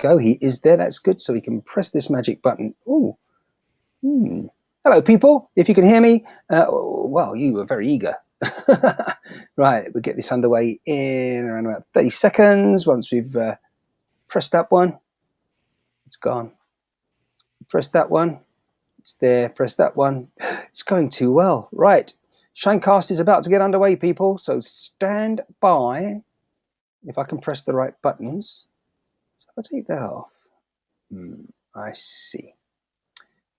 go. He is there. That's good. So we can press this magic button. Ooh. Hello, people. If you can hear me, well, you were very eager. Right, we'll get this underway in around about 30 seconds. Once we've pressed that one, it's gone. Press that one. It's there. Press that one. It's going too well. Right. ShineCast is about to get underway, people. So stand by. If I can press the right buttons. So I'll take that off. I see.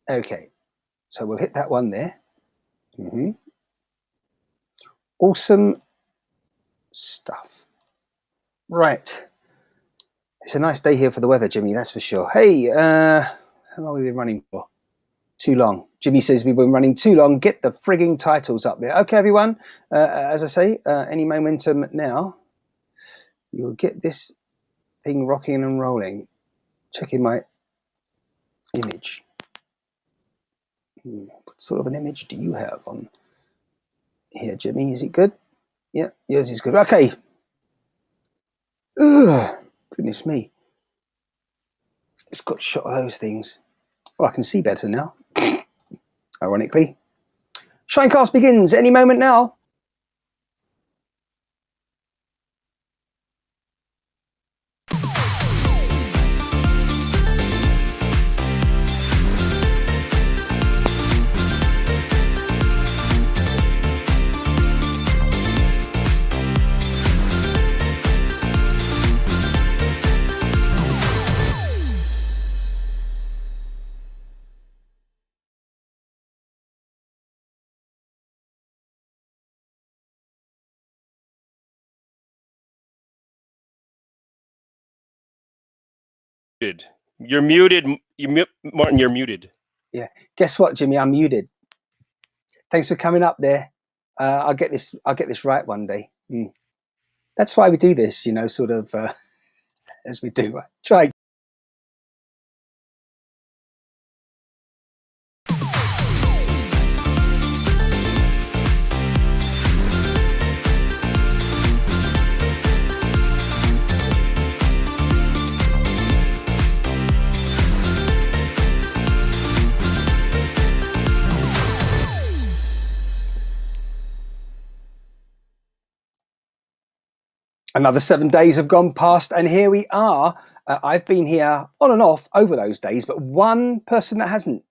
Okay. So we'll hit that one there. Awesome stuff. Right. It's a nice day here for the weather, Jimmy, that's for sure. Hey, how long have we been running for? Too long. Jimmy says we've been running too long. Get the frigging titles up there. Okay, everyone. As I say, any momentum now. You'll get this thing rocking and rolling. Checking my image. What sort of an image do you have on here, Jimmy? Is it good? Yeah, yours is good. Okay. Ugh, goodness me. It's got shot of those things. Oh, I can see better now. Ironically. ShineCast begins any moment now. You're muted. Martin, you're muted. Yeah. Guess what, Jimmy? I'm muted. Thanks for coming up there. I'll get this right one day. That's why we do this, you know, sort of as we do. Try. Another 7 days have gone past, and here we are. I've been here on and off over those days, but one person that hasn't,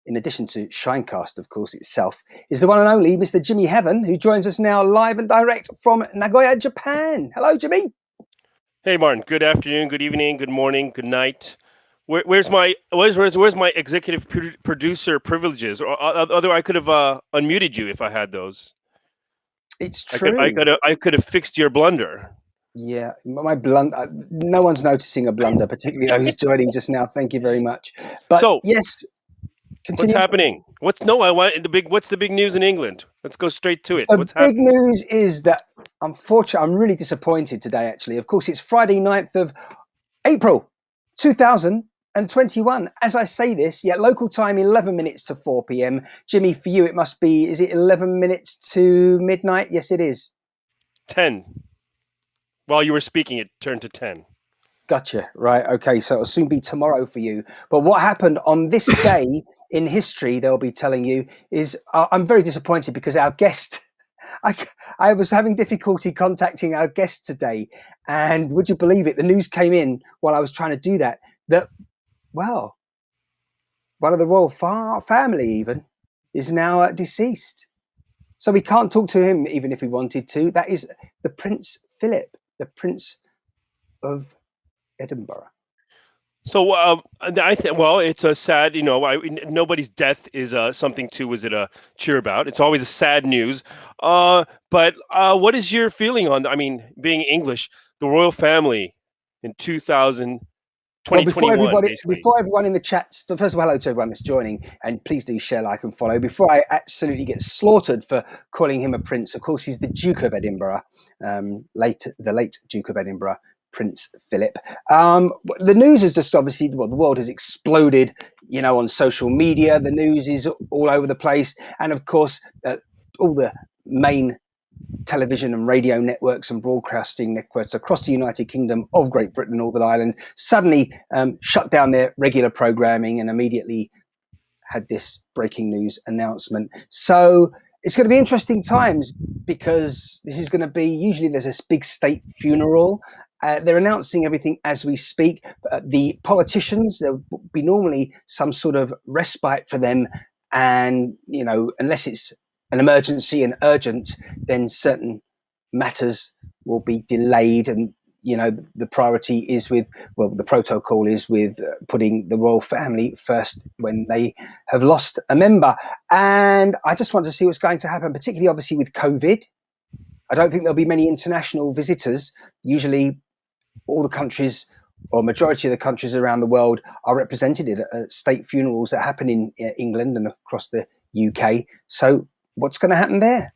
in addition to ShineCast, of course, itself, is the one and only Mr. Jimmy Heaven, who joins us now live and direct from Nagoya, Japan. Hello, Jimmy. Hey, Martin. Good afternoon, good evening, good morning, good night. Where's my executive producer privileges? Or other, I could have unmuted you if I had those. It's true. I could have fixed your blunder. Yeah, my blunder. No one's noticing a blunder, particularly those joining just now. Thank you very much. But so, yes, continue. What's happening? What's the big news in England? Let's go straight to it. What's happening? The big news is that, unfortunately, I'm really disappointed today. Actually, of course, it's Friday, 9th of April, 2021. As I say this, local time 11 minutes to 4 p.m. Jimmy, for you it must be, is it 11 minutes to midnight? Yes, it is. 10. While you were speaking, it turned to 10. Gotcha. Right. Okay. So it'll soon be tomorrow for you. But what happened on this day in history, they'll be telling you, is I'm very disappointed because our guest, I was having difficulty contacting our guest today. And would you believe it? The news came in while I was trying to do that, well, one of the royal family even is now deceased. So we can't talk to him even if we wanted to. That is the Prince Philip, the Prince of Edinburgh. So I think, well, it's a sad, nobody's death is something to cheer about. It's always a sad news. But what is your feeling on, being English, the royal family in 2021? Well, before everyone in the chat, first of all, hello to everyone that's joining, and please do share, like, and follow. Before I absolutely get slaughtered for calling him a prince, of course, he's the Duke of Edinburgh, the late Duke of Edinburgh, Prince Philip. The news is just obviously, the world has exploded, on social media. The news is all over the place, and of course, all the main television and radio networks and broadcasting networks across the United Kingdom of Great Britain and Northern Ireland suddenly shut down their regular programming and immediately had this breaking news announcement. So it's going to be interesting times because this is going to be, usually there's this big state funeral. They're announcing everything as we speak. The politicians, there'll be normally some sort of respite for them. And, you know, unless it's an emergency and urgent, then certain matters will be delayed. And, you know, the priority is with, well, the protocol is with putting the royal family first when they have lost a member. And I just want to see what's going to happen, particularly obviously with COVID. I don't think there'll be many international visitors. Usually all the countries or majority of the countries around the world are represented at state funerals that happen in England and across the UK. So what's going to happen there?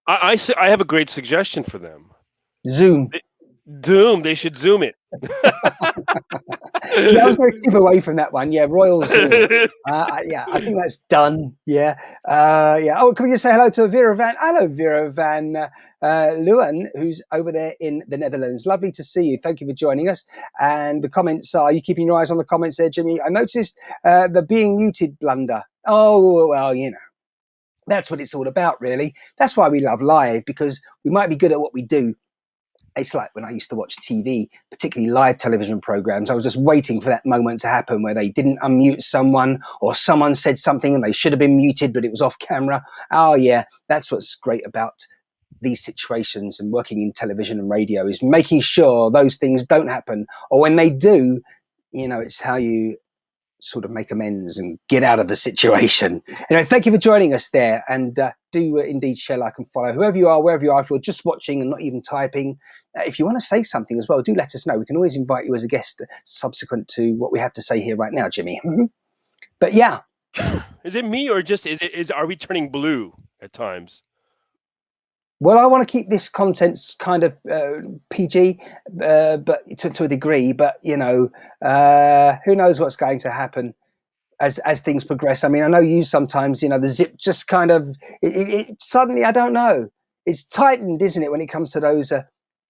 I have a great suggestion for them. Zoom. They should Zoom it. Yeah, I was going to keep away from that one. Yeah, Royal Zoom. Yeah, I think that's done. Yeah. Yeah. Oh, can we just say hello to Vera Van? Hello, Vera Van Leeuwen, who's over there in the Netherlands. Lovely to see you. Thank you for joining us. And the comments are you keeping your eyes on the comments there, Jimmy? I noticed the being muted blunder. Oh, well, you know. That's what it's all about, really. That's why we love live, because we might be good at what we do. It's like when I used to watch TV, particularly live television programs, I was just waiting for that moment to happen where they didn't unmute someone or someone said something and they should have been muted, but it was off camera. Oh, yeah, that's what's great about these situations and working in television and radio, is making sure those things don't happen. Or when they do, you know, it's how you sort of make amends and get out of the situation. Anyway, thank you for joining us there, and do indeed share, like, and follow whoever you are, wherever you are. If you're just watching and not even typing, if you want to say something as well, do let us know. We can always invite you as a guest subsequent to what we have to say here right now, Jimmy. But yeah, is it me or just are we turning blue at times? well, I want to keep this content kind of PG, but to a degree. But you know, who knows what's going to happen as things progress. I mean, I know you sometimes, you know, the zip just kind of it suddenly, I don't know, it's tightened, isn't it, when it comes to those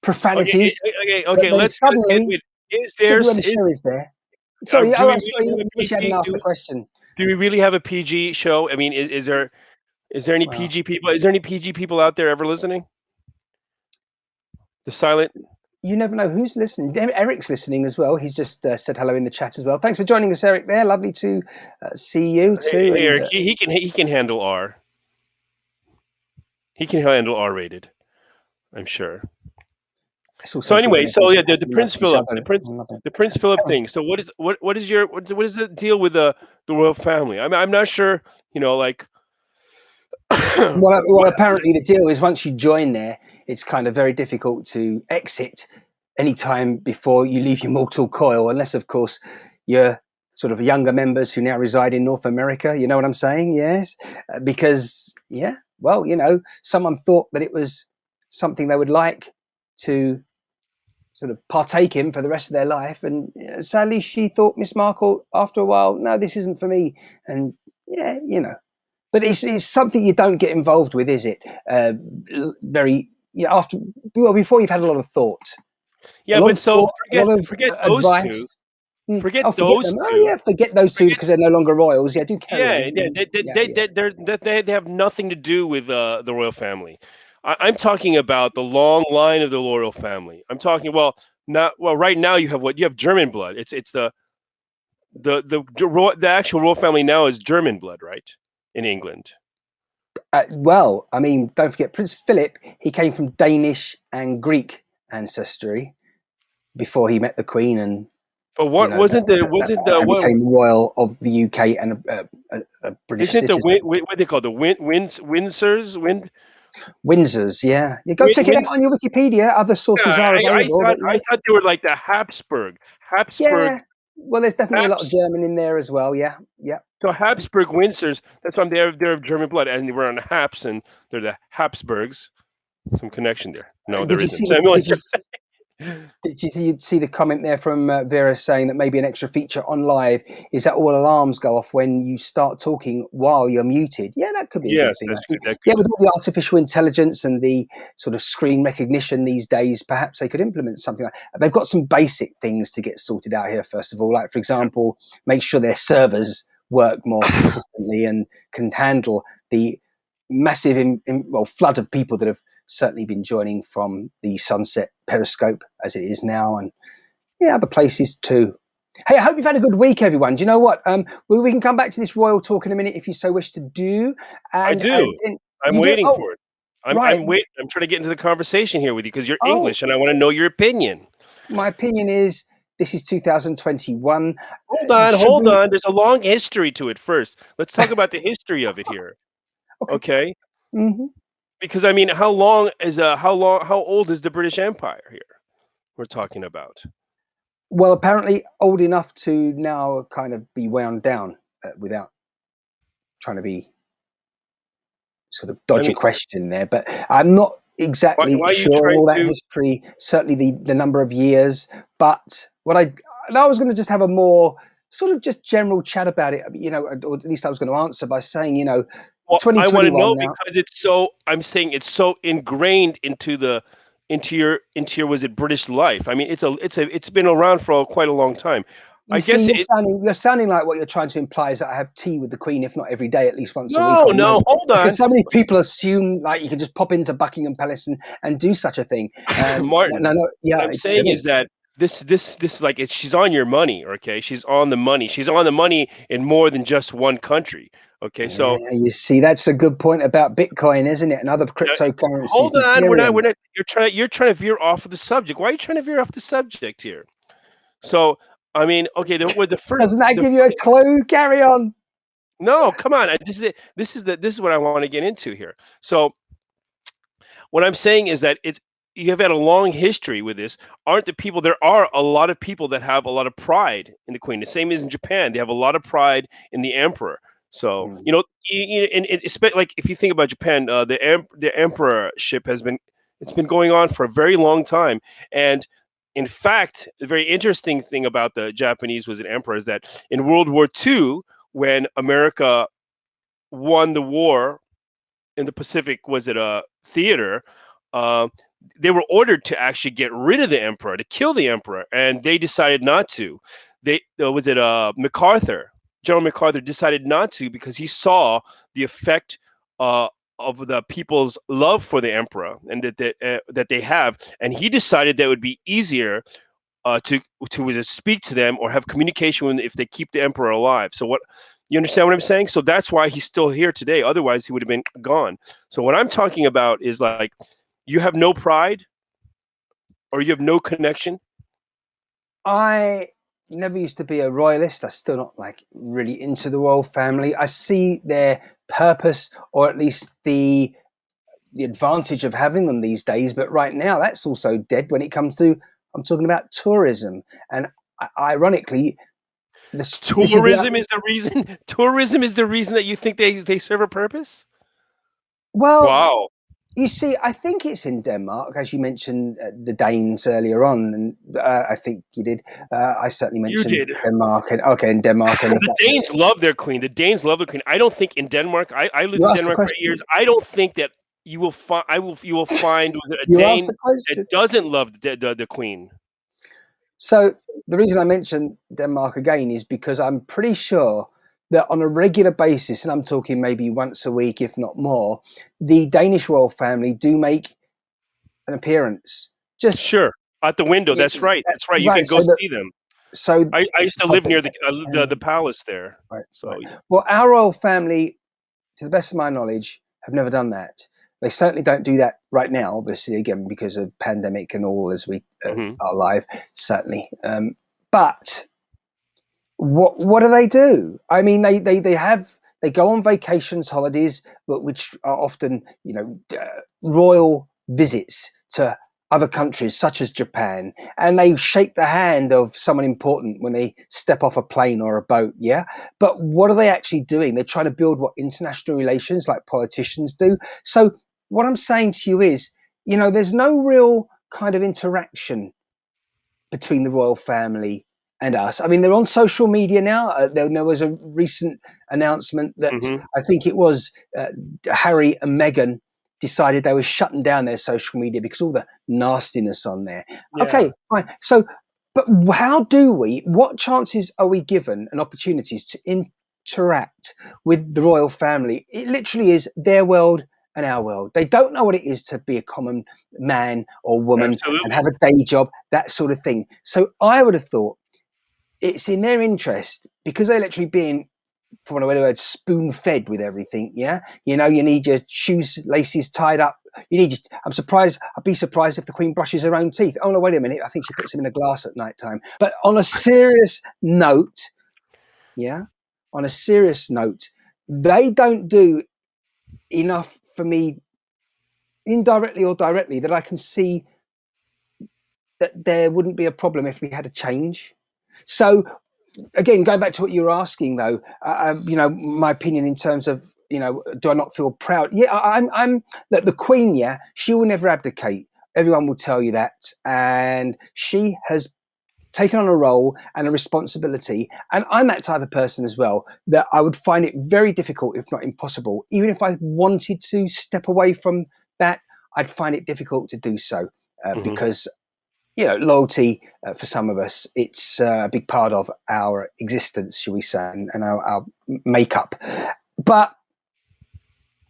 profanities? Okay. Let's suddenly. Is there? Is there? Sorry, sorry, you wish you hadn't asked the question. Do we really have a PG show? I mean, is there any PG people? Is there any PG people out there ever listening? The silent. You never know who's listening. Eric's listening as well. He's just said hello in the chat as well. Thanks for joining us, Eric. There, lovely to see you too. Hey, Eric, he can handle R. He can handle R-rated, I'm sure. So anyway, so yeah, the Prince Philip, the Prince Philip thing. So what is the deal with the royal family? I'm not sure. You know, like. Well, apparently the deal is once you join there, it's kind of very difficult to exit anytime before you leave your mortal coil, unless, of course, you're sort of younger members who now reside in North America. You know what I'm saying? Yes. Because, yeah, well, you know, someone thought that it was something they would like to sort of partake in for the rest of their life. And sadly, she thought, Miss Markle, after a while, no, this isn't for me. And, yeah, you know. But it's something you don't get involved with, is it? Very, you know, before you've had a lot of thought. Yeah, but so forget those advice. two. Forget those them. two. Oh yeah, forget those two because they're no longer royals. Yeah, do carry on. They have nothing to do with the royal family. I'm talking about the long line of the royal family. I'm talking right now you have German blood. It's the actual royal family now is German blood, right? In England. Well, I mean, don't forget Prince Philip. He came from Danish and Greek ancestry before he met the Queen, and but what became royal of the UK and a British citizen. What they call the Windsors? Windsors, yeah. You go check it out on your Wikipedia. Other sources are available. I thought they were like the Habsburg. Yeah. Well, there's definitely a lot of German in there as well. Yeah. So Habsburg Windsors, that's why they're of German blood, and they were on Habs, and they're the Habsburgs. Some connection there. No, there isn't. Did you see the comment there from Vera saying that maybe an extra feature on live is that all alarms go off when you start talking while you're muted? Yeah, that could be a Yes, good thing. that's I think. that Yeah, could. with all the artificial intelligence and the sort of screen recognition these days, perhaps they could implement something like. They've got some basic things to get sorted out here. First of all, like for example, make sure their servers work more consistently and can handle the massive flood of people that have certainly been joining from the Sunset Periscope as it is now, and yeah, other places too. Hey, I hope you've had a good week, everyone. Do you know what? We can come back to this royal talk in a minute if you so wish to do. I And do. I'm you do? waiting Oh, for it. right. I'm trying to get into the conversation here with you because you're Oh, English and I want to know your opinion. my opinion is this is 2021. Should Hold we? on. There's a long history to it first. Let's talk about the history of it here. Okay. Okay? Hmm. Because I mean, how old is the British Empire here? We're talking about. Well, apparently old enough to now kind of be wound down without trying to be sort of I dodge a mean, question there, but I'm not exactly why are you sure on trying all that to history, certainly the number of years. But I was going to just have a more sort of just general chat about it, or at least I was going to answer by saying, well, I want to 2021 know now. because I'm saying it's so ingrained into your was it British life. I mean, it's been around for quite a long time. You I see, guess it you're sounding like what you're trying to imply is that I have tea with the Queen, if not every day, at least once a week no, or no, no, hold because on. so many people assume like you can just pop into Buckingham Palace and do such a thing. Martin, No, what yeah, I'm it's saying is genuine. that this like she's on your money, okay? She's on the money. She's on the money in more than just one country. Okay, so Yeah, you see, that's a good point about Bitcoin, isn't it? And other now, cryptocurrencies, hold on, Ethereum. you're trying to veer off of the subject. Why are you trying to veer off the subject here? So I mean, okay, the first Doesn't that the give you a clue? Carry on. no, come on. This is it. This is what I want to get into here. So what I'm saying is that it's you have had a long history with this. Aren't the people there are a lot of people that have a lot of pride in the queen. The same as in Japan. They have a lot of pride in the emperor. So, Mm. you know, and like if you think about Japan, the emperorship has been it's been going on for a very long time. And in fact, the very interesting thing about the Japanese was an emperor is that in World War II, when America won the war in the Pacific, was it a theater? Uh, they were ordered to actually get rid of the emperor, to kill the emperor, and they decided not to. They was it MacArthur, General MacArthur decided not to because he saw the effect uh, of the people's love for the emperor and that they have, and he decided that it would be easier to either speak to them or have communication with them if they keep the emperor alive. So what you understand what I'm saying? So that's why he's still here today. Otherwise, he would have been gone. So what I'm talking about is like you have no pride or you have no connection. I never used to be a royalist. I'm still not like really into the royal family. I see their purpose, or at least the advantage of having them these days. But right now, that's also dead when it comes to. I'm talking about tourism, and ironically, this is the Tourism is the reason. Tourism is the reason that you think they serve a purpose. well. Wow, You see, I think it's in Denmark, as you mentioned the Danes earlier on, and I think you did. I certainly you mentioned did. Denmark, and okay, in Denmark, and the The fact that Danes love their queen. The Danes love their queen. I don't think in Denmark. I lived you in asked the Denmark for years. question. I don't think that you will find. You will find a You asked Dane the that question. doesn't love the queen. So the reason I mentioned Denmark again is because I'm pretty sure that on a regular basis, and I'm talking maybe once a week, if not more, the Danish royal family do make an appearance. Just Sure, at the window. That's right. That's right. You right, can go so that see them. so I used to hold live near it. the palace there. Right, right. So Well, our royal family, to the best of my knowledge, have never done that. They certainly don't do that right now, obviously, again, because of pandemic and all as we mhm. are alive, certainly. But what do they do? I mean, they go on vacations, holidays, but which are often, royal visits to other countries such as Japan, and they shake the hand of someone important when they step off a plane or a boat. Yeah, but what are they actually doing? They're trying to build what international relations like politicians do. So what I'm saying to you is, there's no real kind of interaction between the royal family and us. I mean, they're on social media now. There was a recent announcement that Hmm. I think it was Harry and Meghan decided they were shutting down their social media because all the nastiness on there. Yeah. Okay, fine. So, but what chances are we given and opportunities to interact with the royal family? It literally is their world and our world. They don't know what it is to be a common man or woman and Absolutely. have a day job, that sort of thing. So I would have thought it's in their interest because they're literally being, for want of a better word, spoon fed with everything. Yeah, you need your shoes laces tied up. I'm surprised. I'd be surprised if the Queen brushes her own teeth. Oh no, wait a minute. I think she puts them in a glass at night time. But on a serious note, yeah, on a serious note, they don't do enough for me, indirectly or directly, that I can see that there wouldn't be a problem if we had a change. So again, going back to what you were asking, though, my opinion in terms of, do I not feel proud? Yeah, I'm that the Queen. Yeah, she will never abdicate. Everyone will tell you that, and she has taken on a role and a responsibility. And I'm that type of person as well, that I would find it very difficult, if not impossible, even if I wanted to step away from that, I'd find it difficult to do so Hmm. because loyalty for some of us, it's a big part of our existence, shall we say, and our makeup. But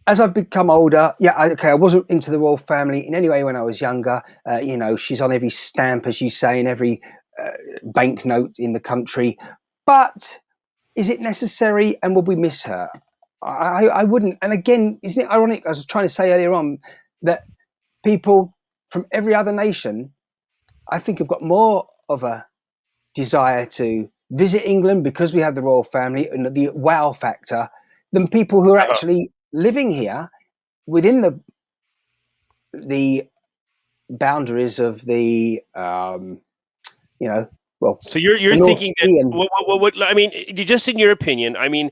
as I've become older, I wasn't into the royal family in any way when I was younger. She's on every stamp, as you say, in every banknote in the country. But is it necessary, and would we miss her? I wouldn't. And again, isn't it ironic? I was trying to say earlier on that people from every other nation, I think, have got more of a desire to visit England because we have the royal family and the wow factor than people who are Uh-huh. actually living here within the boundaries of the you know well So you're the North thinking that Sea and what I mean, just in your opinion, I mean,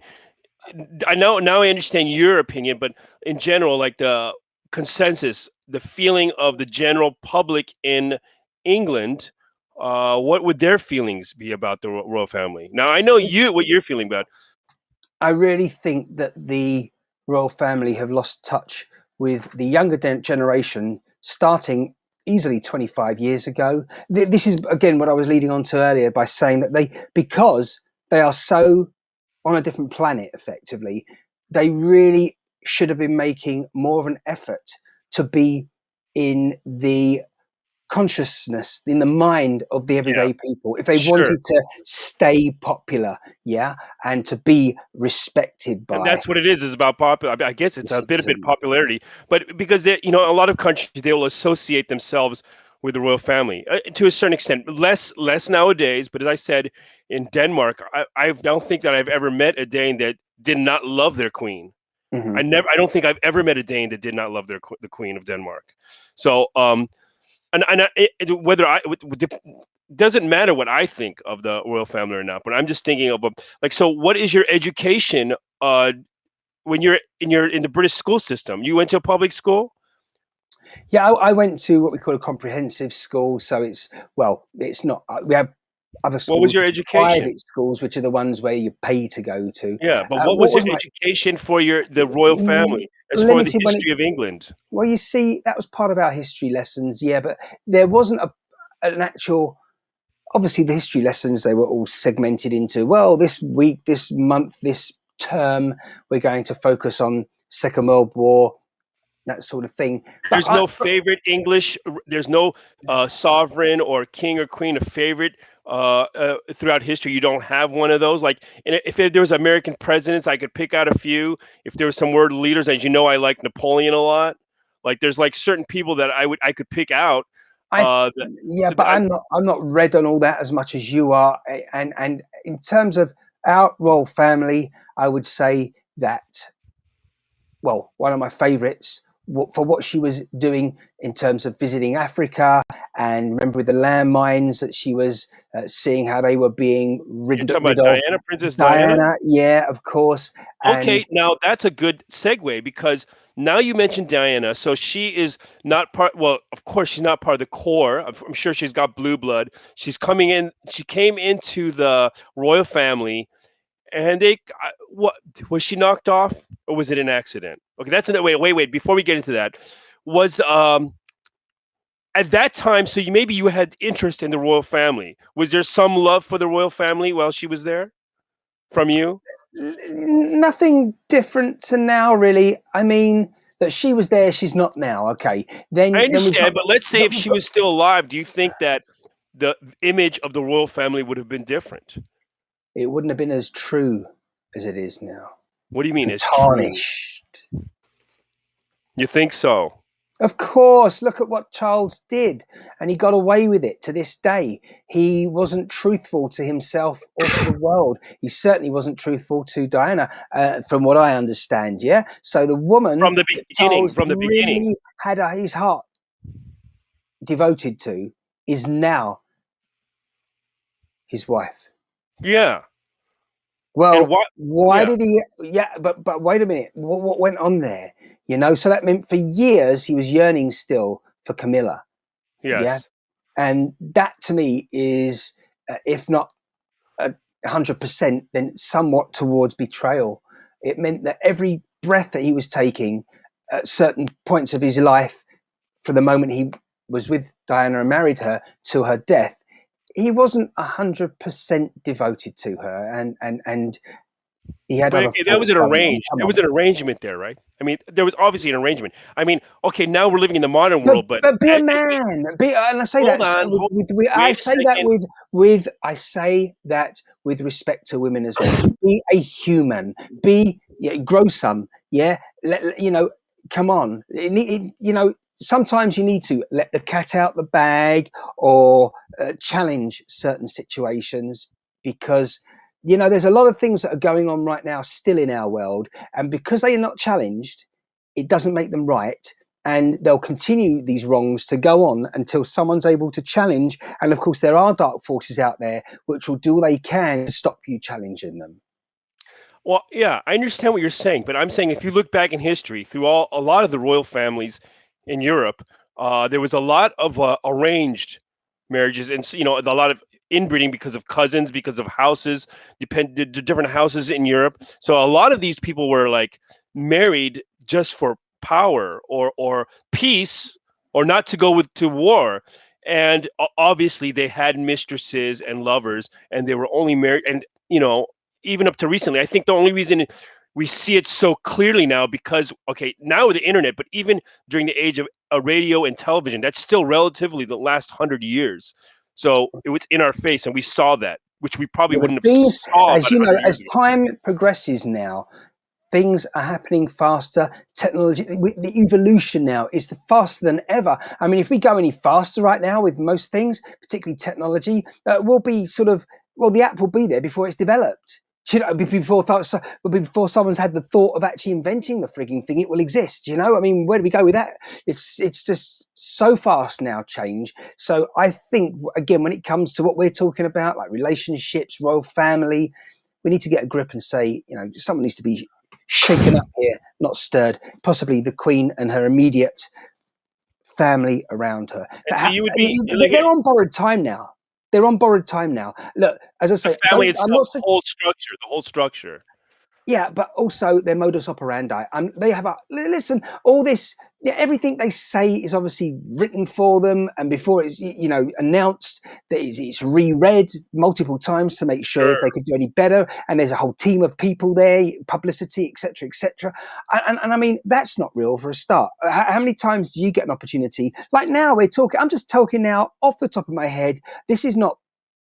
I know now I understand your opinion, but in general, like the consensus, the feeling of the general public in England, what would their feelings be about the royal family? Now I know you it's what you're feeling about. I really think that the royal family have lost touch with the younger generation starting easily 25 years ago. This is again what I was leading on to earlier by saying that because they are so on a different planet effectively, they really should have been making more of an effort to be in the consciousness, in the mind of the Yeah, everyday people, if they sure. wanted to stay popular, and to be respected And by that's what it is about popular. I guess the it's a bit citizen. popularity, but because they, a lot of countries they will associate themselves with the royal family to a certain extent. Less nowadays, but as I said, in Denmark, I don't think that I've ever met a Dane that did not love their queen. Hmm. I don't think I've ever met a Dane that did not love the Queen of Denmark. So, whether doesn't matter what I think of the royal family or not, but I'm just thinking of like, so what is your education? When you're in the British school system, you went to a public school. Yeah, I went to what we call a comprehensive school. So it's not. We have other What was schools your which are education? private schools, which are the ones where you pay to go to. Yeah, but what What was your was my education for the royal family as for the limited when it? history of England? Well, you see, that was part of our history lessons. Yeah, but there wasn't an actual. Obviously, the history lessons, they were all segmented into, well, this week, this month, this term, we're going to focus on Second World War, that sort of thing. But There's no favorite English. There's no sovereign or king or queen, a favorite throughout history. You don't have one of those. Like, if there was American presidents, I could pick out a few. If there was some world leaders, as you know, I like Napoleon a lot. Like, there's like certain people that I could pick out. I That, yeah, but I'm not read on all that as much as you are. And in terms of our royal family, I would say that, well, one of my favourites for what she was doing in terms of visiting Africa, and remember with the landmines that she was seeing how they were being you're rid, talking rid about of. Diana, Princess Diana. Diana, yeah, of course. Okay, And now that's a good segue because Now you mentioned Diana, so she is not part. Well, of course, she's not part of the core. I'm sure she's got blue blood. She's coming in. She came into the royal family, and what was she knocked off, or was it an accident? Okay, that's an wait. Before we get into that, was at that time, so maybe you had interest in the royal family. Was there some love for the royal family while she was there from you? Nothing different to now, really. I mean, that she was there, she's not now. Okay, I then we've got, understand, but let's say if she was still alive, do you think that the image of the royal family would have been different? it wouldn't have been as true as it is now, What do you mean and it's true? tarnished. You think so? Of course, look at what Charles did, and he got away with it to this day. He wasn't truthful to himself or to the world. He certainly wasn't truthful to Diana, from what I understand. Yeah. So the woman From the that beginning, Charles from the beginning. really had his heart devoted to is now his wife. Yeah. And Well, what? why Yeah. did he? Yeah, but wait a minute. What went on there? You know, so that meant for years he was yearning still for Camilla. Yeah, Yes. and that to me is, if not 100%, then somewhat towards betrayal. It meant that every breath that he was taking at certain points of his life, for the moment he was with Diana and married her to her death, he wasn't 100% devoted to her, and he had But other that was thoughts an going on. arranged. Come There was on. an arrangement there, right? I mean, there was obviously an arrangement. I mean, okay, now we're living in the modern But world, but but be a man. And I say hold that on, I wait a say that second. I say that with respect to women as well. Be a human. Be, yeah, grow some. Yeah, you know. Come on. You know. Sometimes you need to let the cat out the bag, or challenge certain situations, because you know there's a lot of things that are going on right now still in our world, and because they are not challenged, it doesn't make them right, and they'll continue these wrongs to go on until someone's able to challenge. And of course, there are dark forces out there which will do all they can to stop you challenging them. Well, yeah, I understand what you're saying, but I'm saying if you look back in history, through a lot of the royal families in Europe, there was a lot of arranged marriages, and a lot of inbreeding because of cousins, because of houses, the different houses in Europe. So a lot of these people were like married just for power or peace, or not to go to war. And obviously, they had mistresses and lovers, and they were only married. And even up to recently, I think the only reason we see it so clearly now, because okay, now with the internet, but even during the age of radio and television, that's still relatively the last 100 years. So it was in our face, and we saw that, which we probably Yeah, but wouldn't have things, saw as about you know, 100 years as ago. time progresses now, things are happening faster. Technology, the evolution now is faster than ever. I mean, if we go any faster right now with most things, particularly technology, we'll be sort of, well, the app will be there before it's developed. You know, before someone's had the thought of actually inventing the frigging thing, it will exist. You know, I mean, where do we go with that? It's just so fast now, change. So I think, again, when it comes to what we're talking about, like relationships, royal family, we need to get a grip and say, you know, someone needs to be shaken up here, not stirred. Possibly the Queen and her immediate family around her. And so you would be like They're on borrowed time now. They're on borrowed time now. Look, as I the say, family don't. I'm itself, not. the whole structure, the whole structure. Yeah, but also their modus operandi. They have a listen. All this, yeah, everything they say is obviously written for them, and before it's announced, that it's reread multiple times to make sure if they Sure. could do any better. And there's a whole team of people there, publicity, etc., etc. And I mean that's not real for a start. How many times do you get an opportunity? Like now we're talking. I'm just talking now off the top of my head. This is not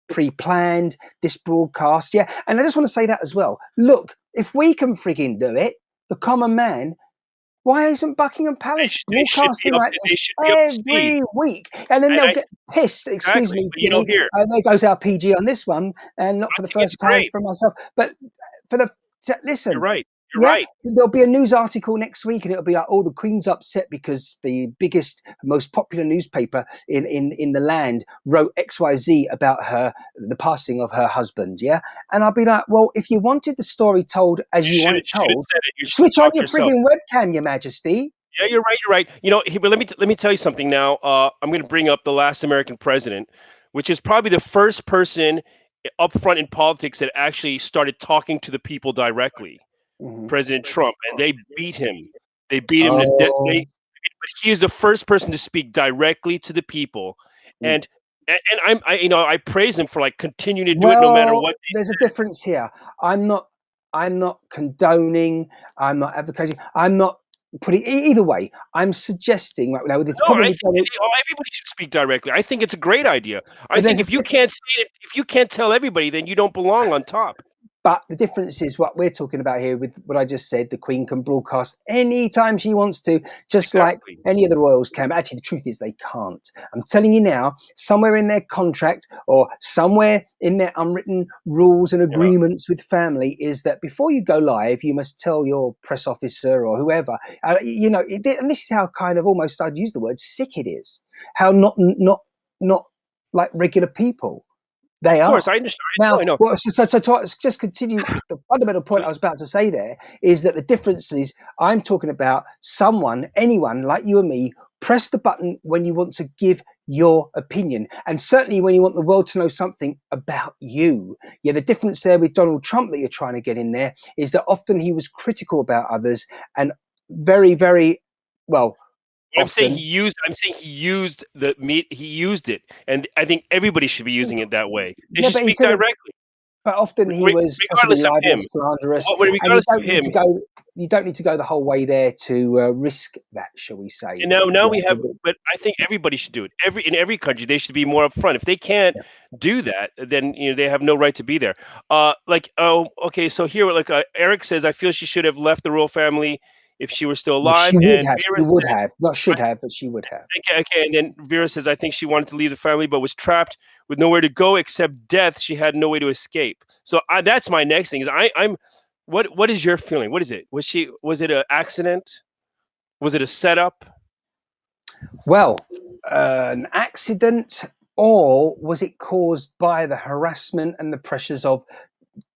pre-planned, this broadcast. Yeah, and I just want to say that as well. Look, if we can frigging do it, the common man, why isn't Buckingham Palace They should be broadcasting up. like They this should be up to speed. every week? And then And they'll I get pissed. Excuse exactly, me, but Jimmy. here, There goes our PG on this one, and not I for the think it's first time great. for myself, but for the You're listen. right. You're Yeah, right. there'll be a news article next week, and it'll be like, "Oh, the Queen's upset because the biggest, most popular newspaper in the land wrote XYZ about the passing of her husband." Yeah, and I'll be like, "Well, if you wanted the story told as you want it Should have told, said it. You should switch have on talked to your yourself. frigging webcam, Your Majesty." Yeah, you're right. You're right. But let me tell you something now. I'm going to bring up the last American president, which is probably the first person up front in politics that actually started talking to the people directly. Mhm. President Trump, and they beat him. They beat him to death. Oh, But he is the first person to speak directly to the people, mm. and I praise him for like continuing to do it no matter Well, what. there's a difference here. I'm not. I'm not condoning. I'm not advocating. I'm not putting either way. I'm suggesting right now. There's No, I problem think with Donald. everybody should speak directly. I think it's a great idea. I But think there's a if you can't say it, if you can't tell everybody, then you don't belong on top. But the difference is what we're talking about here with what I just said. The Queen can broadcast anytime she wants to, just like Exactly. any of the royals can. But actually, the truth is they can't. I'm telling you now, somewhere in their contract or somewhere in their unwritten rules and Yeah. agreements with family is that before you go live, you must tell your press officer or whoever. And this is how kind of almost I'd use the word sick it is. How not like regular people they Of course, are. I understand. Now, I know. well, so to just continue, the fundamental point I was about to say there is that the difference is I'm talking about anyone like you and me, press the button when you want to give your opinion. And certainly when you want the world to know something about you. Yeah, the difference there with Donald Trump that you're trying to get in there is that often he was critical about others and very, very, well, I'm saying often. I'm saying he used the meat. He used it, and I think everybody should be using it that way. They Yeah, should but he speak could have. directly, But often he was possibly regardless of him. libelous, slanderous, and you Regardless of don't need to him, go. You don't need to go the whole way there to risk that, shall we say? and now Yeah, we have. But I think everybody should do it. In every country, they should be more upfront. If they can't yeah. do that, then they have no right to be there. Okay. So here, Eric says, I feel she should have left the royal family if she were still Well, alive. she would And have. Vera She would said, have. Not should have, but she would have. okay, and then Vera says, I think she wanted to leave the family, but was trapped with nowhere to go except death. She had no way to escape. So that's my next thing. I'm. What is your feeling? What is it? Was it an accident? Was it a setup? Well, an accident, or was it caused by the harassment and the pressures of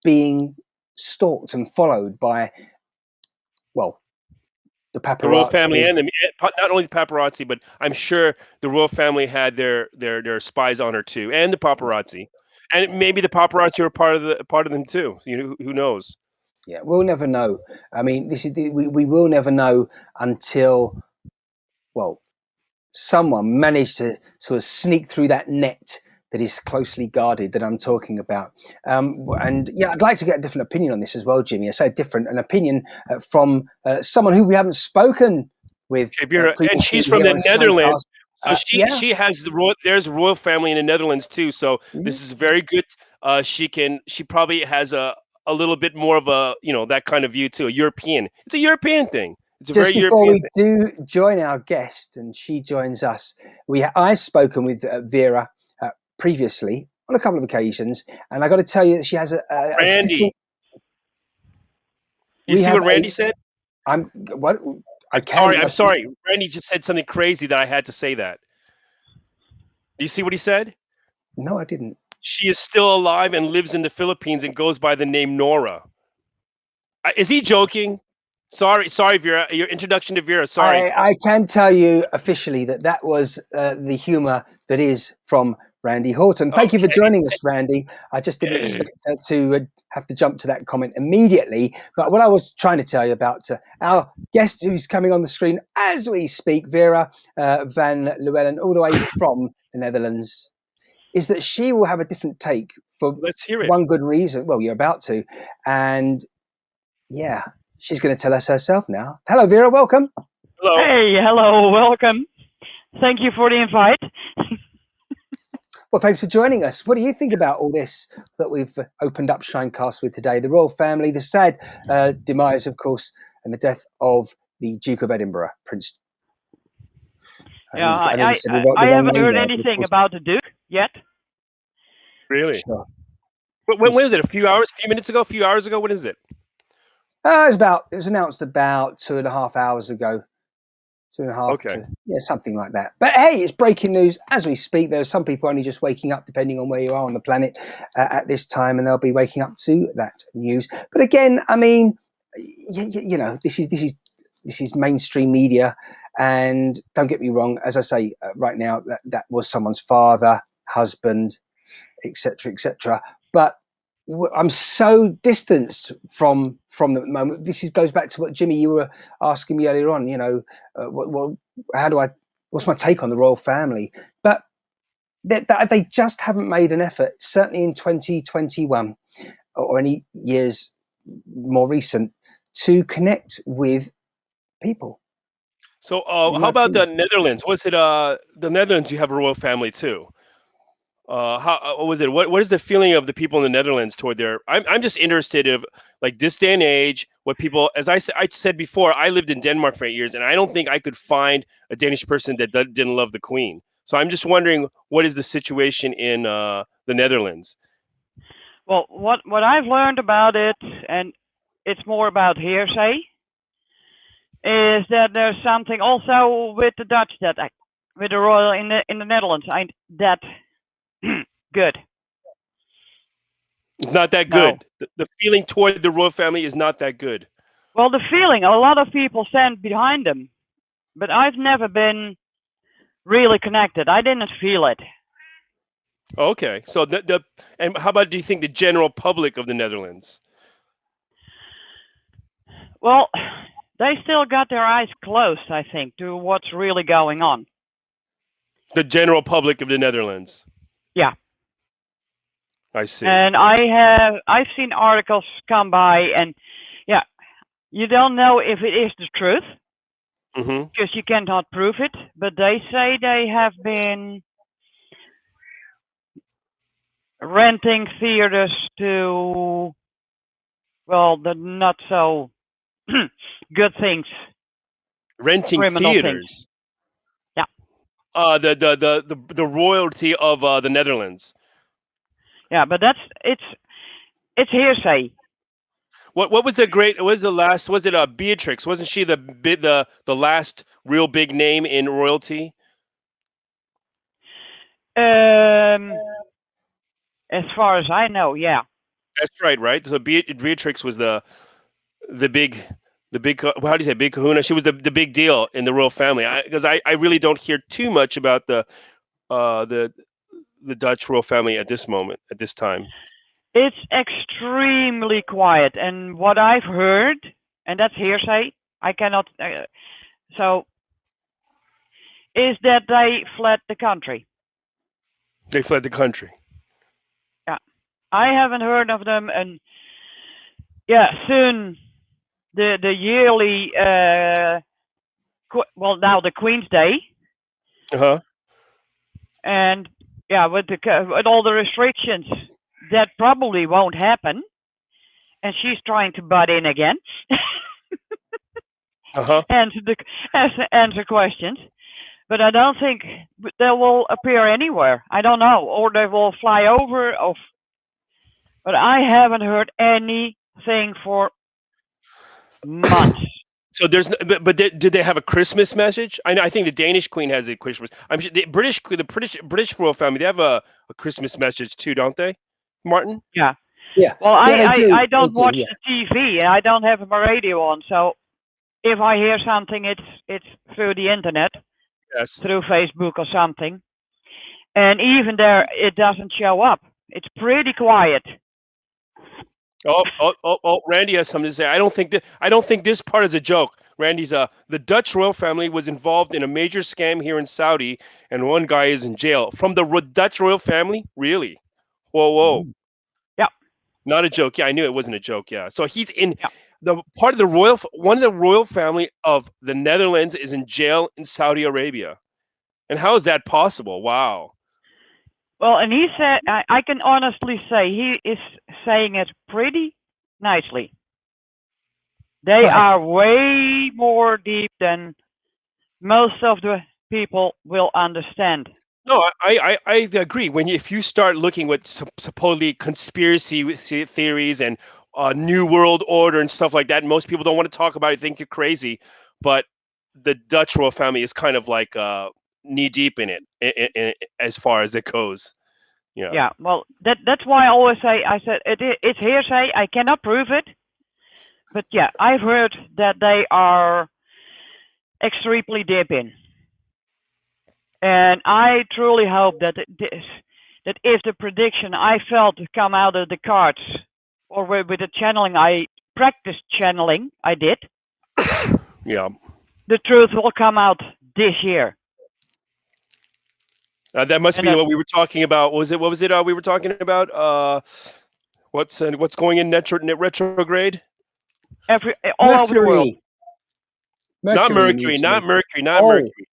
being stalked and followed by, well, the The royal family paparazzi? and not only the paparazzi, but I'm sure the royal family had their spies on her too, and the paparazzi, and maybe the paparazzi were part of them too. Who knows? Yeah, we'll never know. I mean, we will never know until, well, someone managed to sort of sneak through that net that is closely guarded that I'm talking about. And yeah, I'd like to get a different opinion on this as well, Jimmy. I say different, an opinion from someone who we haven't spoken with Okay, Vera, and previously she's from here the on Netherlands, ShineCast. so Yeah. she has there's royal family in the Netherlands too. So Mhm. this is very good. She probably has a little bit more of a that kind of view too. A European. It's a European thing. It's a very Just before European we thing. do join our guest and she joins us, I've spoken with Vera previously on a couple of occasions, and I got to tell you that she has a different. Randy, you We see have what a. Randy said? I'm what I can. I'm sorry. Randy just said something crazy that I had to say that. You see what he said? No, I didn't. She is still alive and lives in the Philippines and goes by the name Nora. Is he joking? Sorry, Vera. Your introduction to Vera. Sorry. I can tell you officially that that was the humour that is from Randy Horton. Thank you for joining us, Randy. I just didn't Okay. expect to have to jump to that comment immediately. But what I was trying to tell you about our guest who's coming on the screen as we speak, Vera van Llewellyn, all the way from the Netherlands, is that she will have a different take for Let's hear it. one good reason. Well, you're about to. And yeah, she's going to tell us herself now. Hello, Vera. Welcome. Hello. Hey, hello, welcome. Thank you for the invite. Well, thanks for joining us. What do you think about all this that we've opened up ShineCast with today? The royal family, the sad demise, of course, and the death of the Duke of Edinburgh, Prince. Yeah, I know you said the I wrong haven't name heard there, but of anything course, about the Duke yet. Really? sure. When was it? A few minutes ago? A few hours ago? What is it? It was announced about 2.5 hours ago. 2.5 Okay. to something like that. But hey, it's breaking news as we speak. There are some people only just waking up, depending on where you are on the planet at this time, and they'll be waking up to that news. But again, I mean, this is mainstream media, and don't get me wrong. As I say, right now, that was someone's father, husband, etc., etc. But I'm so distanced from the moment. Goes back to what Jimmy, you were asking me earlier on. What's my take on the royal family? But they just haven't made an effort, certainly in 2021 or any years more recent, to connect with people. So, how about the Netherlands? Was it the Netherlands? You have a royal family too. How was it? What is the feeling of the people in the Netherlands toward their? I'm just interested of like this day and age, what people, as I said before, I lived in Denmark for 8 years, and I don't think I could find a Danish person that didn't love the Queen. So I'm just wondering, what is the situation in the Netherlands? Well, what I've learned about it, and it's more about hearsay, is that there's something also with the Dutch with the royal in the Netherlands ain't that good. It's not that No. good. The feeling toward the royal family is not that good. Well, the feeling, a lot of people stand behind them, but I've never been really connected. I didn't feel it. Okay, so and how about, do you think the general public of the Netherlands? Well, they still got their eyes closed, I think, to what's really going on. The general public of the Netherlands. Yeah. I see. And I've seen articles come by, and yeah, you don't know if it is the truth because you cannot prove it, but they say they have been renting theaters to, well, the not so good things. Renting criminal theaters. things. Yeah. The royalty of the Netherlands. Yeah, but it's hearsay. What was the last? Was it Beatrix? Wasn't she the last real big name in royalty? As far as I know, yeah. That's right. So Beatrix was the big, how do you say, big kahuna? She was the big deal in the royal family. Because I really don't hear too much about the Dutch royal family at this time. It's extremely quiet, and what I've heard, and that's hearsay, I cannot. Is that they fled the country. They fled the country. Yeah, I haven't heard of them, and yeah, soon the yearly now the Queen's Day. And yeah, with all the restrictions, that probably won't happen. And she's trying to butt in again. Answer questions. But I don't think they will appear anywhere. I don't know. Or they will fly over. But I haven't heard anything for months. So did they have a Christmas message? I think the Danish Queen has a Christmas. I'm sure the British royal family, they have a Christmas message too, don't they, Martin? Yeah. Yeah. Well, yeah, I don't watch the TV, and I don't have my radio on. So if I hear something, it's through the internet, yes, through Facebook or something. And even there, it doesn't show up. It's pretty quiet. Oh! Randy has something to say. I don't think this part is a joke. Randy's the Dutch royal family was involved in a major scam here in Saudi, and one guy is in jail from the Dutch royal family. Really? Whoa! Yeah. Not a joke. Yeah, I knew it wasn't a joke. Yeah. So he's in the part of the one of the royal family of the Netherlands is in jail in Saudi Arabia, and how is that possible? Wow. Well, and he said, I can honestly say he is saying it pretty nicely. They are way more deep than most of the people will understand. No, I agree. If you start looking with supposedly conspiracy theories and New World Order and stuff like that. And most people don't want to talk about it, think you're crazy, but the Dutch royal family is kind of like knee deep in it, as far as it goes. Yeah. Yeah, well, that's why I always say, I said it's hearsay. I cannot prove it, but yeah, I've heard that they are extremely deep in, and I truly hope that that if the prediction I felt to come out of the cards, or with the channeling I practiced channeling, I did, Yeah. the truth will come out this year. That must And be that what we were talking about. What was it? We were talking about what's going in retrograde? all over the world. Mercury. Not Mercury Mercury, not mutually. Mercury, not Oh, Mercury.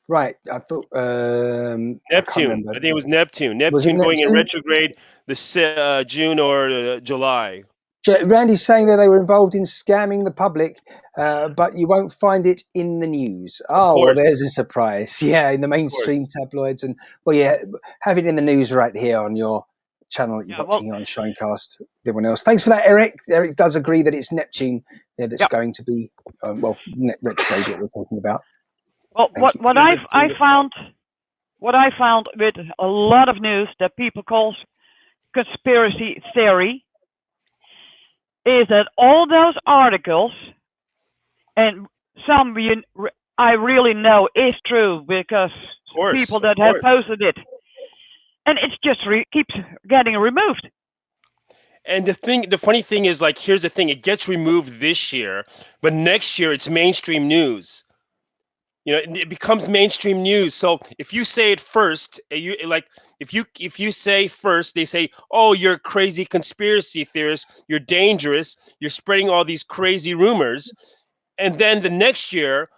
right. I thought I can't Neptune. remember. I think it was Neptune. Was it Neptune going in Neptune? retrograde June or July. Randy's saying that they were involved in scamming the public, but you won't find it in the news. Of Oh, well, course, there's a surprise. Yeah, in the of course. mainstream tabloids. And, well, yeah, have it in the news right here on your channel that you're Yeah, well, watching here on ShineCast. Everyone else. Thanks for that, Eric. Eric does agree that it's Neptune that's yeah. going to be, retrograde, what we're talking about. Well, Thank you. what I found with a lot of news that people call conspiracy theory is that all those articles, and some I really know is true because Of course, people of that have course. posted it, and it's just keeps getting removed. And the funny thing is, like, here's the thing: it gets removed this year, but next year it's mainstream news. It becomes mainstream news. So if you say it first, you like if you say first, they say, "Oh, you're a crazy conspiracy theorist. You're dangerous. You're spreading all these crazy rumors." And then the next year,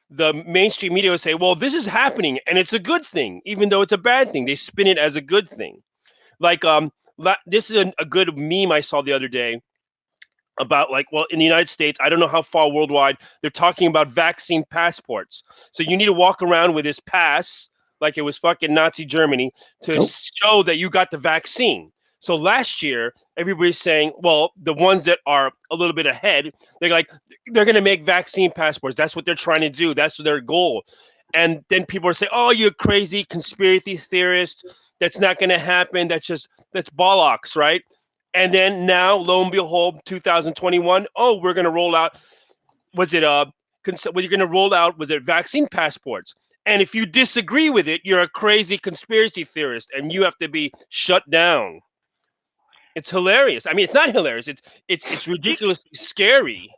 the mainstream media will say, "Well, this is happening, and it's a good thing, even though it's a bad thing." They spin it as a good thing. Like this is a good meme I saw the other day about, like, well, in the United States, I don't know how far worldwide, they're talking about vaccine passports. So you need to walk around with this pass like it was fucking Nazi Germany to Oh. show that you got the vaccine. So last year, everybody's saying, well, the ones that are a little bit ahead, they're going to make vaccine passports. That's what they're trying to do. That's their goal. And then people are saying, oh, you're crazy conspiracy theorist. That's not going to happen. That's bollocks, right? And then now, lo and behold, 2021. Oh, we're going to roll out. Was it what you're going to roll out? Was it vaccine passports? And if you disagree with it, you're a crazy conspiracy theorist, and you have to be shut down. It's hilarious. I mean, it's not hilarious. It's ridiculously scary.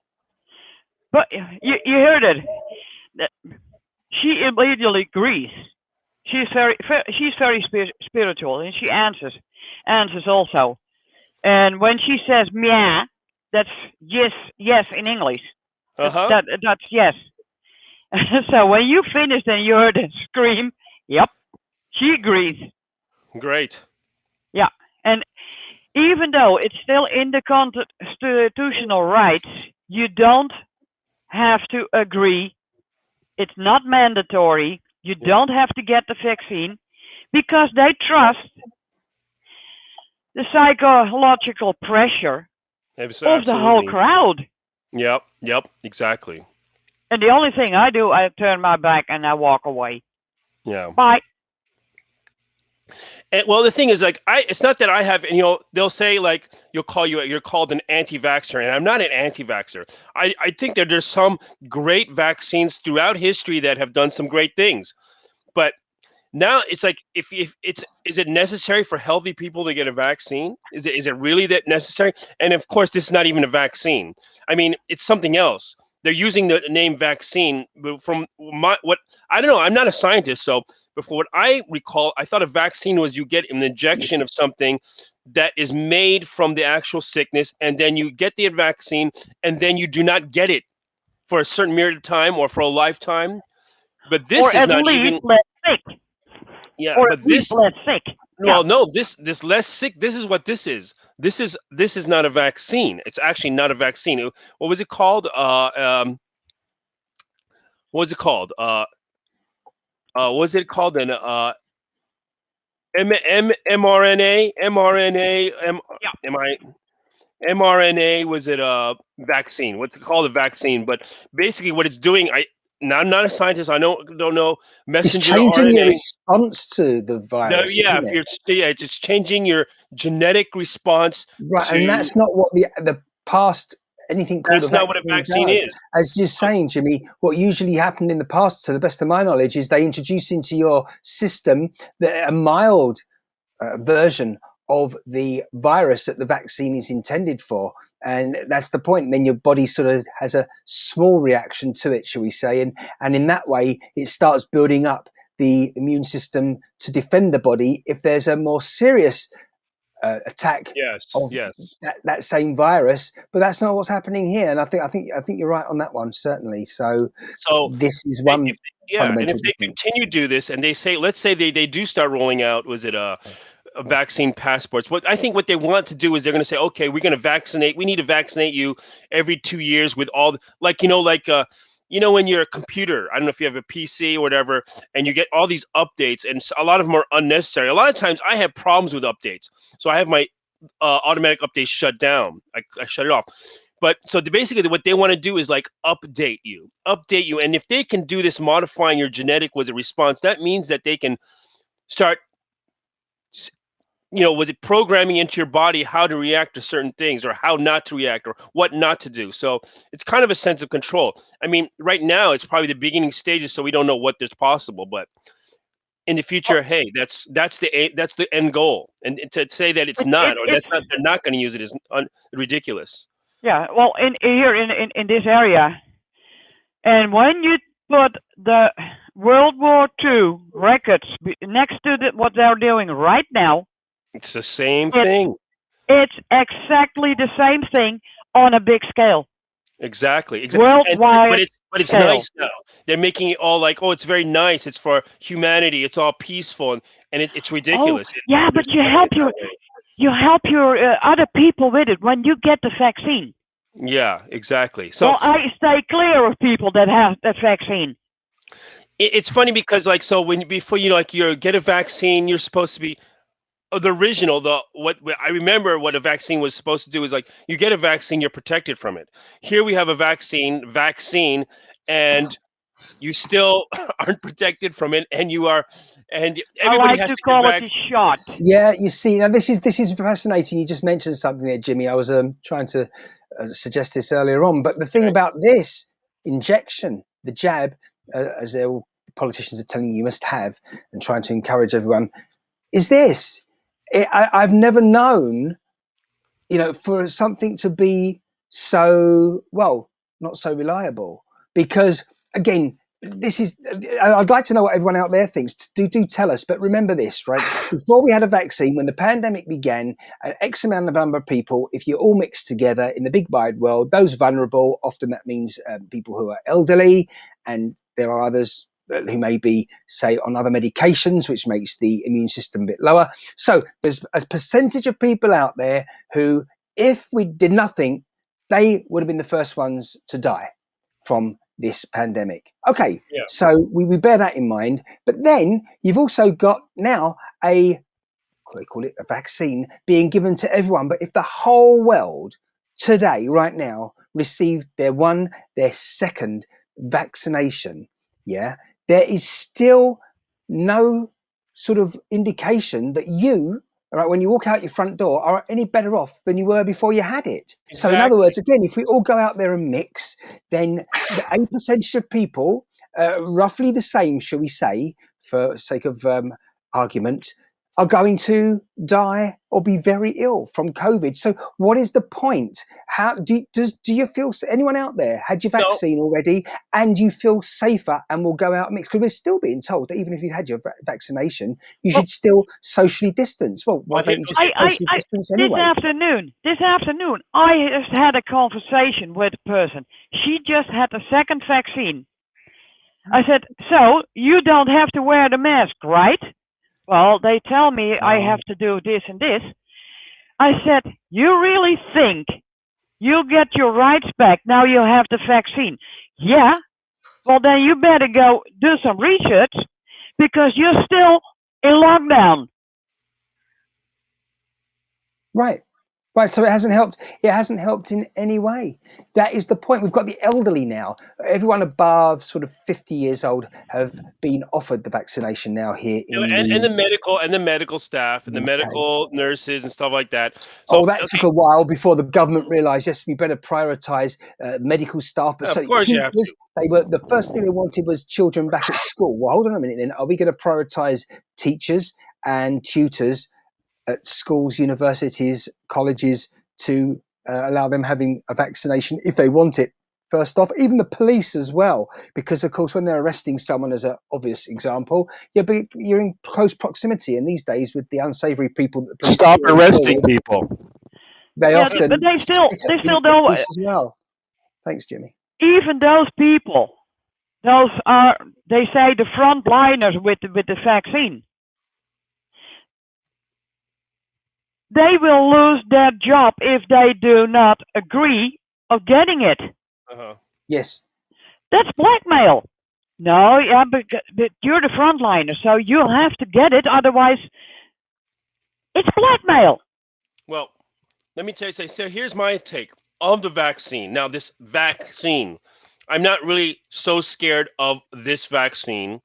But you heard it. She immediately agrees. She's very spiritual, and she answers also. And when she says "meow," that's yes in English. That's yes. So when you finished and you heard her scream, yep, she agrees. Great. Yeah, and even though it's still in the constitutional rights, you don't have to agree. It's not mandatory. You don't have to get the vaccine because they trust the psychological pressure of the whole crowd. Yep, exactly. And the only thing I do, I turn my back and I walk away. Yeah. Bye. And, well, the thing is, like, it's not that I have, they'll say, like, you're called an anti-vaxxer, and I'm not an anti-vaxxer. I think that there's some great vaccines throughout history that have done some great things, but now it's like, is it necessary for healthy people to get a vaccine? Is it really that necessary? And of course, this is not even a vaccine. I mean, it's something else. They're using the name vaccine from what I don't know. I'm not a scientist, so before what I recall, I thought a vaccine was you get an injection of something that is made from the actual sickness, and then you get the vaccine, and then you do not get it for a certain period of time or for a lifetime. But this is not even less sick. Yeah, or but at least less sick. Well, no, this less sick. This is what this is. This is not a vaccine. It's actually not a vaccine. What was it called? What was it called? What was it called? An mRNA. Yeah. Am I? mRNA, was it a vaccine? What's it called? A vaccine. But basically, what it's doing, I'm not a scientist. I don't know It's messenger changing your RNA. response to the No, virus, yeah, isn't it? it's just changing your genetic response Right, and to. that's not what the past anything called a That's not what a vaccine vaccine does. is. As you're saying, Jimmy, what usually happened in the past, to the best of my knowledge, is they introduce into your system a mild version of the virus that the vaccine is intended for. And that's the point. And then your body sort of has a small reaction to it, shall we say. And in that way, it starts building up the immune system to defend the body if there's a more serious attack Yes, of yes. that same virus. But that's not what's happening here. And I think you're right on that one, certainly. So So, this is and one fundamental if they difference. continue to do this, and they say, let's say they do start rolling out, was it a vaccine passports? What I think what they want to do is they're going to say, okay, we're going to vaccinate. We need to vaccinate you every 2 years with all, when you're a computer, I don't know if you have a PC or whatever, and you get all these updates, and a lot of them are unnecessary. A lot of times I have problems with updates, so I have my automatic updates shut down. I shut it off. But so basically, what they want to do is like update you, and if they can do this, modifying your genetic was a response, that means that they can start, was it programming into your body how to react to certain things, or how not to react, or what not to do. So it's kind of a sense of control. I mean, right now it's probably the beginning stages, so we don't know what is possible. But in the future, hey, that's the end goal. And to say that it's not, or it's they're not going to use it is ridiculous. yeah. Well, in this area, and when you put the World War II records next to what they're doing right now, It's the same thing. it's exactly the same thing on a big scale. Exactly. Worldwide But it's scale. nice now. They're making it all like, oh, it's very nice. It's for humanity. It's all peaceful, and it's ridiculous. Yeah, but you help your other people with it when you get the vaccine. Yeah, exactly. So Well, I stay clear of people that have that vaccine. it's funny because before you get a vaccine, you're supposed to be the original. What I remember, what a vaccine was supposed to do is like, you get a vaccine, you're protected from it. Here we have a vaccine, and you still aren't protected from it, and everybody has to to get call it a vaccinated. shot. Yeah, you see, now this is fascinating. You just mentioned something there, Jimmy. I was trying to suggest this earlier on, but the thing about this injection, the jab, as all the politicians are telling you must have, and trying to encourage everyone, is this. I've never known, for something to be so, well, not so reliable. Because again, I'd like to know what everyone out there thinks. Do tell us. But remember this, right? Before we had a vaccine, when the pandemic began, an X amount of number of people, if you're all mixed together in the big wide world, those vulnerable, often that means people who are elderly, and there are others who may be, say, on other medications, which makes the immune system a bit lower. So there's a percentage of people out there who, if we did nothing, they would have been the first ones to die from this pandemic. Okay, Yeah. so we bear that in mind. But then you've also got now they call it a vaccine being given to everyone. But if the whole world today, right now, received their second vaccination, yeah, there is still no sort of indication that you, right, when you walk out your front door, are any better off than you were before you had it. Exactly. So in other words, again, if we all go out there and mix, then a percentage of people, roughly the same, shall we say, for sake of argument, are going to die or be very ill from COVID. So what is the point? How do you feel, anyone out there had your vaccine already and you feel safer and will go out and mix? Because we're still being told that even if you had your vaccination, you should still socially distance. Well, why don't you just socially distance anyway? This afternoon, I just had a conversation with a person. She just had the second vaccine. I said, so you don't have to wear the mask, right? Well, they tell me I have to do this and this. I said, you really think you'll get your rights back now you have the vaccine? Yeah. Well, then you better go do some research because you're still in lockdown. Right. Right, so it hasn't helped. It hasn't helped in any way. That is the point. We've got the elderly now. Everyone above sort of 50 years old have been offered the vaccination now here in And the the medical staff and the UK. medical nurses and stuff like that. So Oh, that took a while before the government realised, yes, we better prioritise medical staff. But of certainly course you have to. teachers, they were the first thing they wanted was children back at school. Well, hold on a minute then. Are we going to prioritise teachers and tutors at schools, universities, colleges to allow them having a vaccination if they want it? First off, even the police as well, because of course when they're arresting someone, as an obvious example, but you're in close proximity, and these days with the unsavoury people that the police Stop deal arresting with, people. they Yeah, often but they still spit at don't. police as well. Thanks, Jimmy. Even those people, those are, they say, the frontliners with the vaccine. They will lose their job if they do not agree of getting it. Uh-huh. Yes. That's blackmail. No, yeah, but you're the frontliner, so you'll have to get it. Otherwise, it's blackmail. Well, let me tell you something. So here's my take of the vaccine. Now, this vaccine, I'm not really so scared of this vaccine,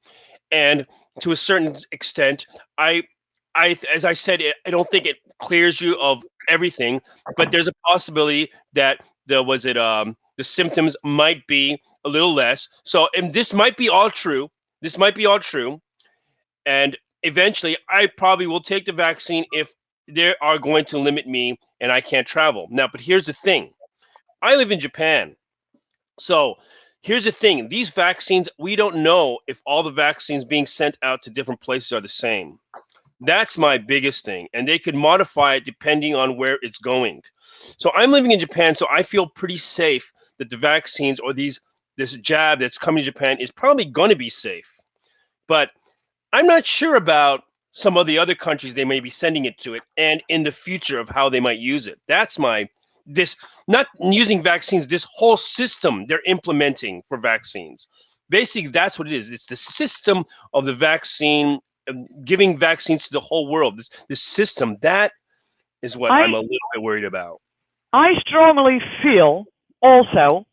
and to a certain extent, as I said, I don't think it clears you of everything, but there's a possibility that the symptoms might be a little less. So, and this might be all true. This might be all true, and eventually, I probably will take the vaccine if they are going to limit me and I can't travel. Now, but here's the thing: I live in Japan, so here's the thing: these vaccines, we don't know if all the vaccines being sent out to different places are the same. That's my biggest thing. And they could modify it depending on where it's going. So I'm living in Japan, so I feel pretty safe that the vaccines or this jab that's coming to Japan is probably going to be safe. But I'm not sure about some of the other countries they may be sending it to it and in the future of how they might use it. That's this not using vaccines, this whole system they're implementing for vaccines. Basically, that's what it is. It's the system of the vaccine, giving vaccines to the whole world. This system, that is what I'm a little bit worried about. I strongly feel also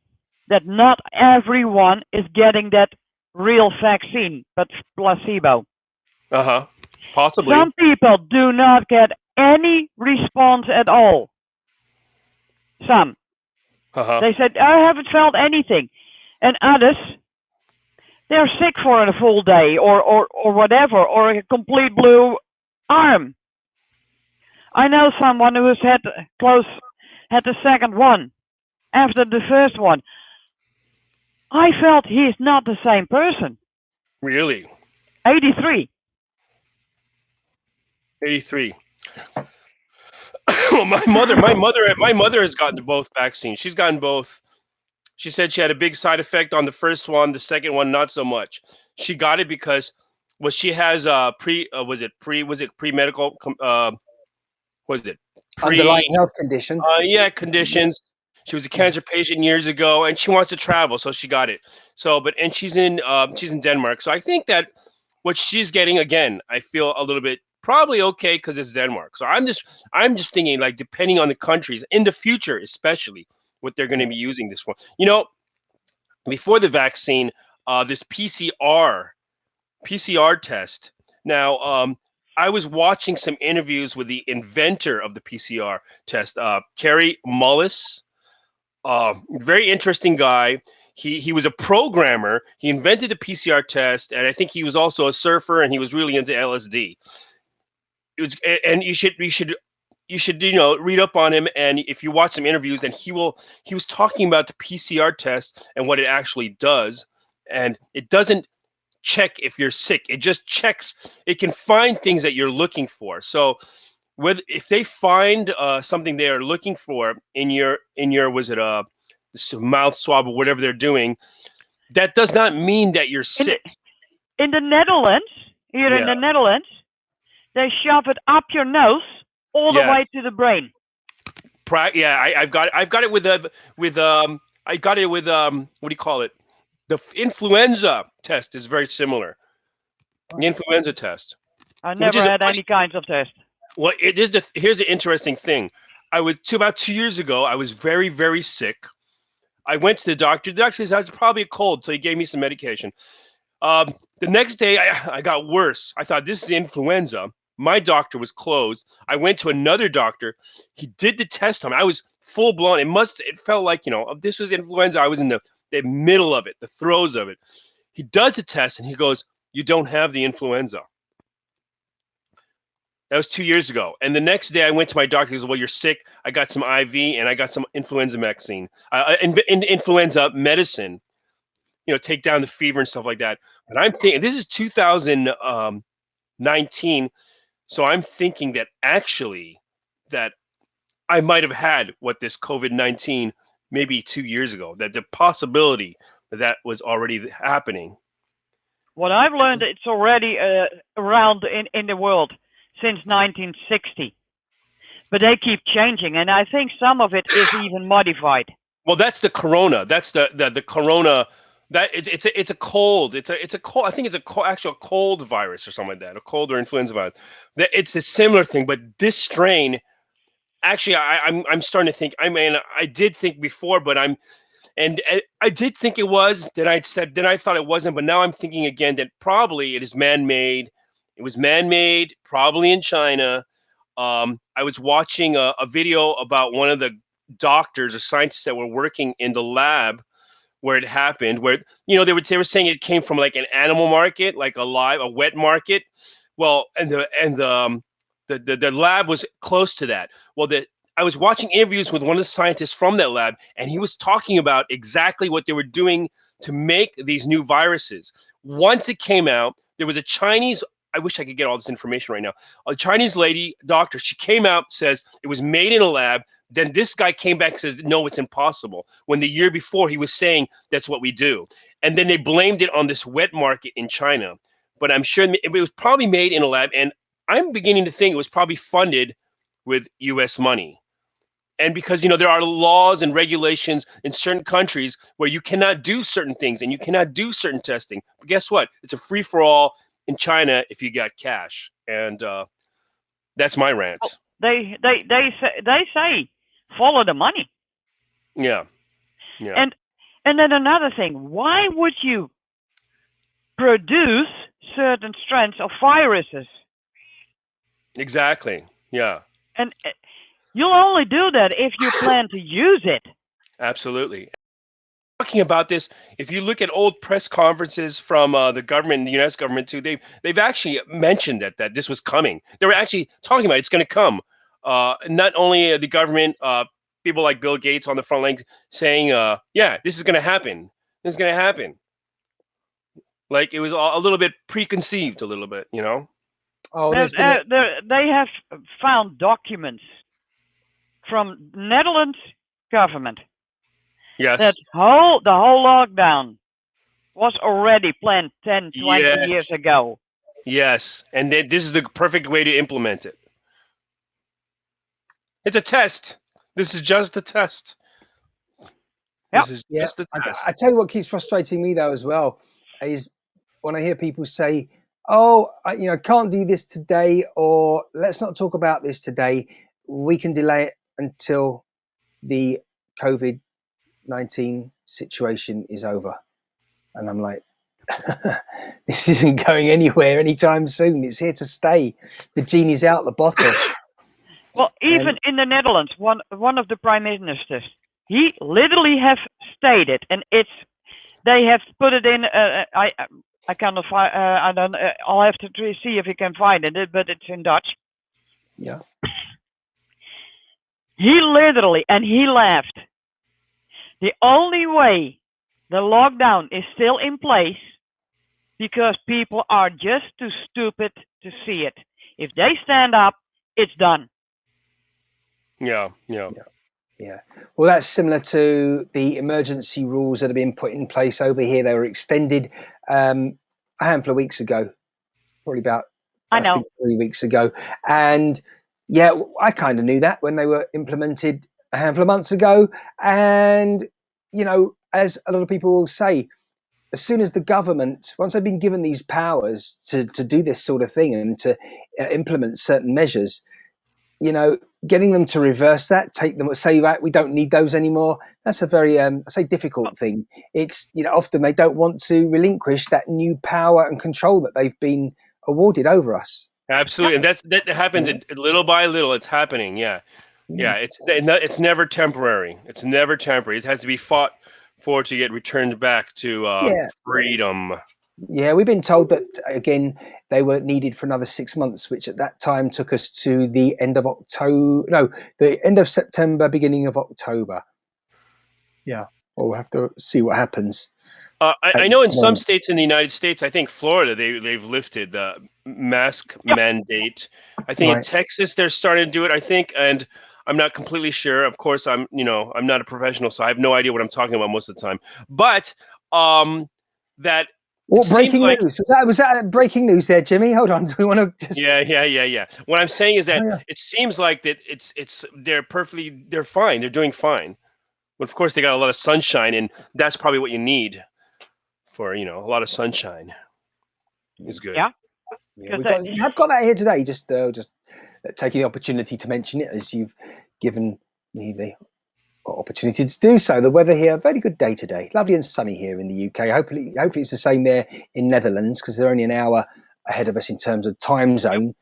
that not everyone is getting that real vaccine, but placebo. Possibly. Some people do not get any response at all. Some. They said, I haven't felt anything. And others, they're sick for a full day or whatever, or a complete blue arm. I know someone who has had the second one after the first one. I felt he's not the same person. Really? 83. 83. my mother has gotten both vaccines. She's gotten both. She said she had a big side effect on the first one, the second one not so much. She got it because she has pre-medical underlying health condition. Conditions. She was a cancer patient years ago, and she wants to travel, so she got it. So, and she's in Denmark, so I think that what she's getting, again, I feel a little bit probably okay because it's Denmark. So I'm just thinking, like, depending on the countries in the future, especially what they're going to be using this for. Before the vaccine, this PCR test. Now, I was watching some interviews with the inventor of the PCR test, Kerry Mullis. Very interesting guy. He was a programmer. He invented the PCR test, and I think he was also a surfer, and he was really into LSD. And you should read up on him, and if you watch some interviews, then he was talking about the PCR test and what it actually does, and it doesn't check if you're sick. It just checks. It can find things that you're looking for. So if they find something they are looking for in your mouth swab or whatever they're doing, that does not mean that you're sick. In the Netherlands, in the Netherlands, they shove it up your nose all the way to the brain. I've got it with what do you call it? The influenza test is very similar. The influenza test. I never had any kinds of test. Well, here's the interesting thing. about 2 years ago. I was very, very sick. I went to the doctor. The doctor says I was probably a cold, so he gave me some medication. The next day, I got worse. I thought this is influenza. My doctor was closed. I went to another doctor. He did the test on me. I was full blown. It felt like, this was influenza. I was in the middle of it, the throes of it. He does the test and he goes, "You don't have the influenza." That was 2 years ago. And the next day I went to my doctor. He goes, "Well, you're sick. I got some IV and I got some influenza vaccine, influenza medicine, take down the fever and stuff like that." And I'm thinking, this is 2019. So I'm thinking that actually that I might have had what this COVID-19 maybe 2 years ago, that the possibility that was already happening. What I've learned, it's already around in the world since 1960. But they keep changing, and I think some of it is even modified. Well, that's the corona. That's the corona. That it's a cold. It's a cold. I think it's actual cold virus or something like that. A cold or influenza virus. It's a similar thing, but this strain. Actually, I'm starting to think. I mean, I did think before, but I did think it was. Then I thought it wasn't, but now I'm thinking again that probably it is man-made. It was man-made, probably in China. I was watching a video about one of the doctors or scientists that were working in the lab where it happened, where they were saying it came from like an animal market, like a wet market. Well, and the lab was close to that. Well, I was watching interviews with one of the scientists from that lab, and he was talking about exactly what they were doing to make these new viruses. Once it came out, there was a Chinese. I wish I could get all this information right now. A Chinese lady, doctor, she came out, says it was made in a lab. Then this guy came back and says, "No, it's impossible." When the year before he was saying that's what we do. And then they blamed it on this wet market in China. But I'm sure it was probably made in a lab. And I'm beginning to think it was probably funded with US money. And because, there are laws and regulations in certain countries where you cannot do certain things and you cannot do certain testing. But guess what? It's a free for all in China if you got cash. And that's my rant. They say follow the money. Yeah. And then another thing, why would you produce certain strands of viruses? Exactly. Yeah. And you'll only do that if you plan to use it. Absolutely. Talking about this, if you look at old press conferences from the government, the U.S. government too, they've actually mentioned that this was coming. They were actually talking about it's going to come. Not only the government, people like Bill Gates on the front line saying, "Yeah, this is going to happen. This is going to happen." Like it was a little bit preconceived, a little bit, Oh, they have found documents from Netherlands government. Yes. That the whole lockdown was already planned 10, 20 years ago. Yes, and this is the perfect way to implement it. It's a test. This is just a test. This is just a test. I tell you what keeps frustrating me though as well is when I hear people say, "Oh, can't do this today," or "Let's not talk about this today. We can delay it until the COVID-19 situation is over." And I'm like, this isn't going anywhere anytime soon. It's here to stay. The genie's out the bottle. Well, even in the Netherlands, one of the prime ministers, he literally have stated, and they have put it in. I cannot find. I don't. I'll have to see if you can find it, but it's in Dutch. Yeah. He literally, and he laughed. The only way the lockdown is still in place because people are just too stupid to see it. If they stand up, it's done. Yeah. Well, that's similar to the emergency rules that have been put in place over here. They were extended a handful of weeks ago, probably about I think 3 weeks ago. And yeah, I kind of knew that when they were implemented a handful of months ago. And, as a lot of people will say, as soon as the government, once they've been given these powers to do this sort of thing and to implement certain measures, getting them to reverse that, take them, say that we don't need those anymore. That's a very, I say, difficult thing. It's, often they don't want to relinquish that new power and control that they've been awarded over us. Absolutely, and that happens little by little. It's happening. Yeah. It's never temporary. It's never temporary. It has to be fought for to get returned back to freedom. Yeah, we've been told that, again, they were needed for another 6 months, which at that time took us to the end of October. No, the end of September, beginning of October. Yeah, well, we'll have to see what happens. I know in some states in the United States, I think Florida, they've lifted the mask mandate. I think in Texas they're starting to do it, I think, and I'm not completely sure. Of course, I'm not a professional, so I have no idea what I'm talking about most of the time. But that what breaking news was that breaking news there, Jimmy? Hold on, do we want to just? Yeah. What I'm saying is that it seems like that they're fine. They're doing fine. But of course, they got a lot of sunshine, and that's probably what you need for a lot of sunshine. Is good. Yeah. We have got that here today. Just taking the opportunity to mention it as you've given me the opportunity to do so. The weather here, very good day today. Lovely and sunny here in the UK. Hopefully it's the same there in Netherlands, because they're only an hour ahead of us in terms of time zone.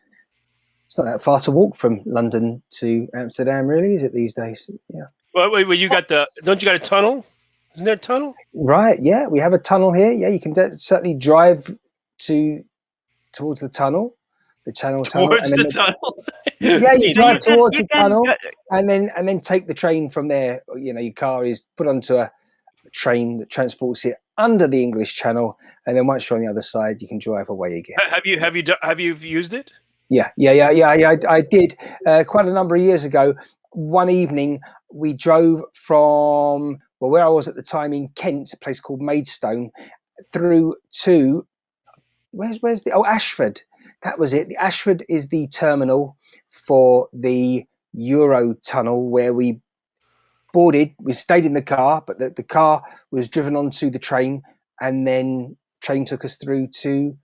It's not that far to walk from London to Amsterdam, really, is it, these days? Yeah. Well, wait, don't you got a tunnel? Isn't there a tunnel? Right, yeah, we have a tunnel here. Yeah, you can certainly drive towards the tunnel, the tunnel, and then you drive towards the tunnel, and then take the train from there. Your car is put onto a train that transports it under the English Channel, and then once you're on the other side, you can drive away again. Have you used it? Yeah. I did quite a number of years ago. One evening, we drove from where I was at the time in Kent, a place called Maidstone, through to where's Ashford. That was it. The Ashford is the terminal for the Euro tunnel, where we boarded. We stayed in the car, but the car was driven onto the train, and then train took us through to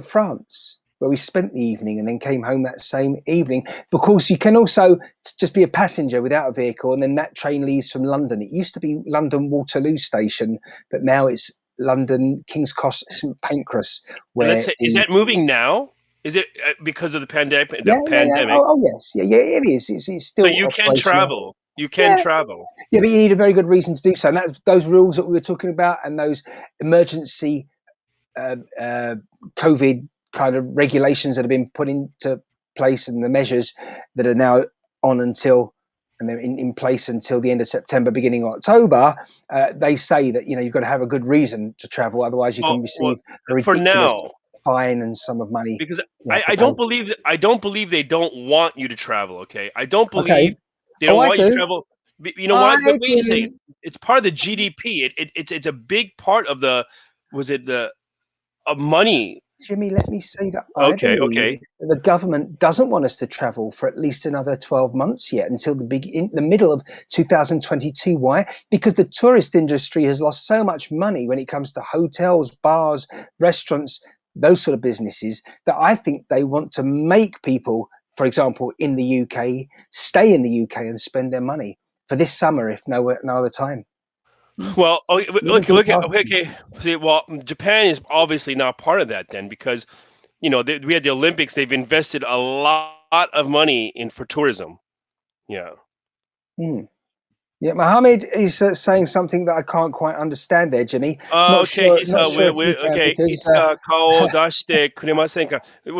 France, where we spent the evening and then came home that same evening. Because you can also just be a passenger without a vehicle, and then that train leaves from London. It used to be London Waterloo Station, but now it's London King's Cross St Pancras. Is that moving now? Is it because of the pandemic? Pandemic? Oh yes, yeah, it is. It's still. So you can travel. You can travel. Yeah, but you need a very good reason to do so. And those rules that we were talking about, and those emergency COVID kind of regulations that have been put into place, and the measures that are now on and they're in place until the end of September, beginning of October, they say that you've got to have a good reason to travel, otherwise you can receive a ridiculous fine and sum of money. Because I don't believe they don't want you to travel. Okay, I don't believe they don't want you to travel. You know what? Wait a second. It's part of the GDP. It's a big part of the money. Jimmy, let me say that I believe the government doesn't want us to travel for at least another 12 months yet, until the middle of 2022. Why? Because the tourist industry has lost so much money when it comes to hotels, bars, restaurants, those sort of businesses, that I think they want to make people, for example, in the UK, stay in the UK and spend their money for this summer, if no other time. Well, look at See, well, Japan is obviously not part of that then, because we had the Olympics. They've invested a lot of money for tourism. Yeah. Yeah, Mohammed is saying something that I can't quite understand there, Jimmy. With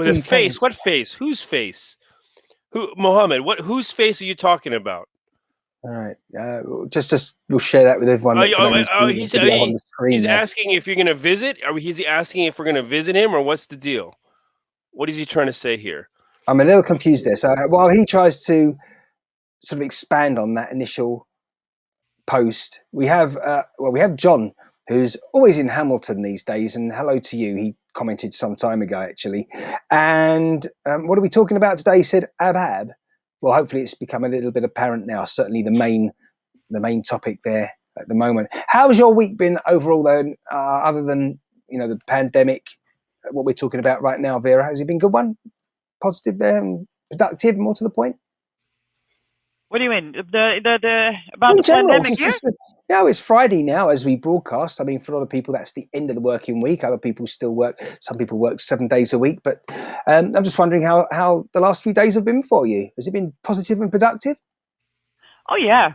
a face. What face? Whose face? Mohammed? Whose face are you talking about? All right. Just we'll share that with everyone. He's asking if you're going to visit. He's asking if we're going to visit him, or what's the deal? What is he trying to say here? I'm a little confused there. So while he tries to sort of expand on that initial post, we have John, who's always in Hamilton these days, and hello to you. He commented some time ago, actually. And what are we talking about today? He said Abab. Well, hopefully it's become a little bit apparent now. Certainly the main topic there at the moment. How's your week been overall, though? Other than the pandemic, what we're talking about right now, Vera, has it been a good one? Positive there and productive, more to the point? What do you mean? The about In the general, pandemic year? it's Friday now as we broadcast. I mean, for a lot of people, that's the end of the working week. Other people still work. Some people work 7 days a week. But I'm just wondering how the last few days have been for you. Has it been positive and productive? Oh yeah.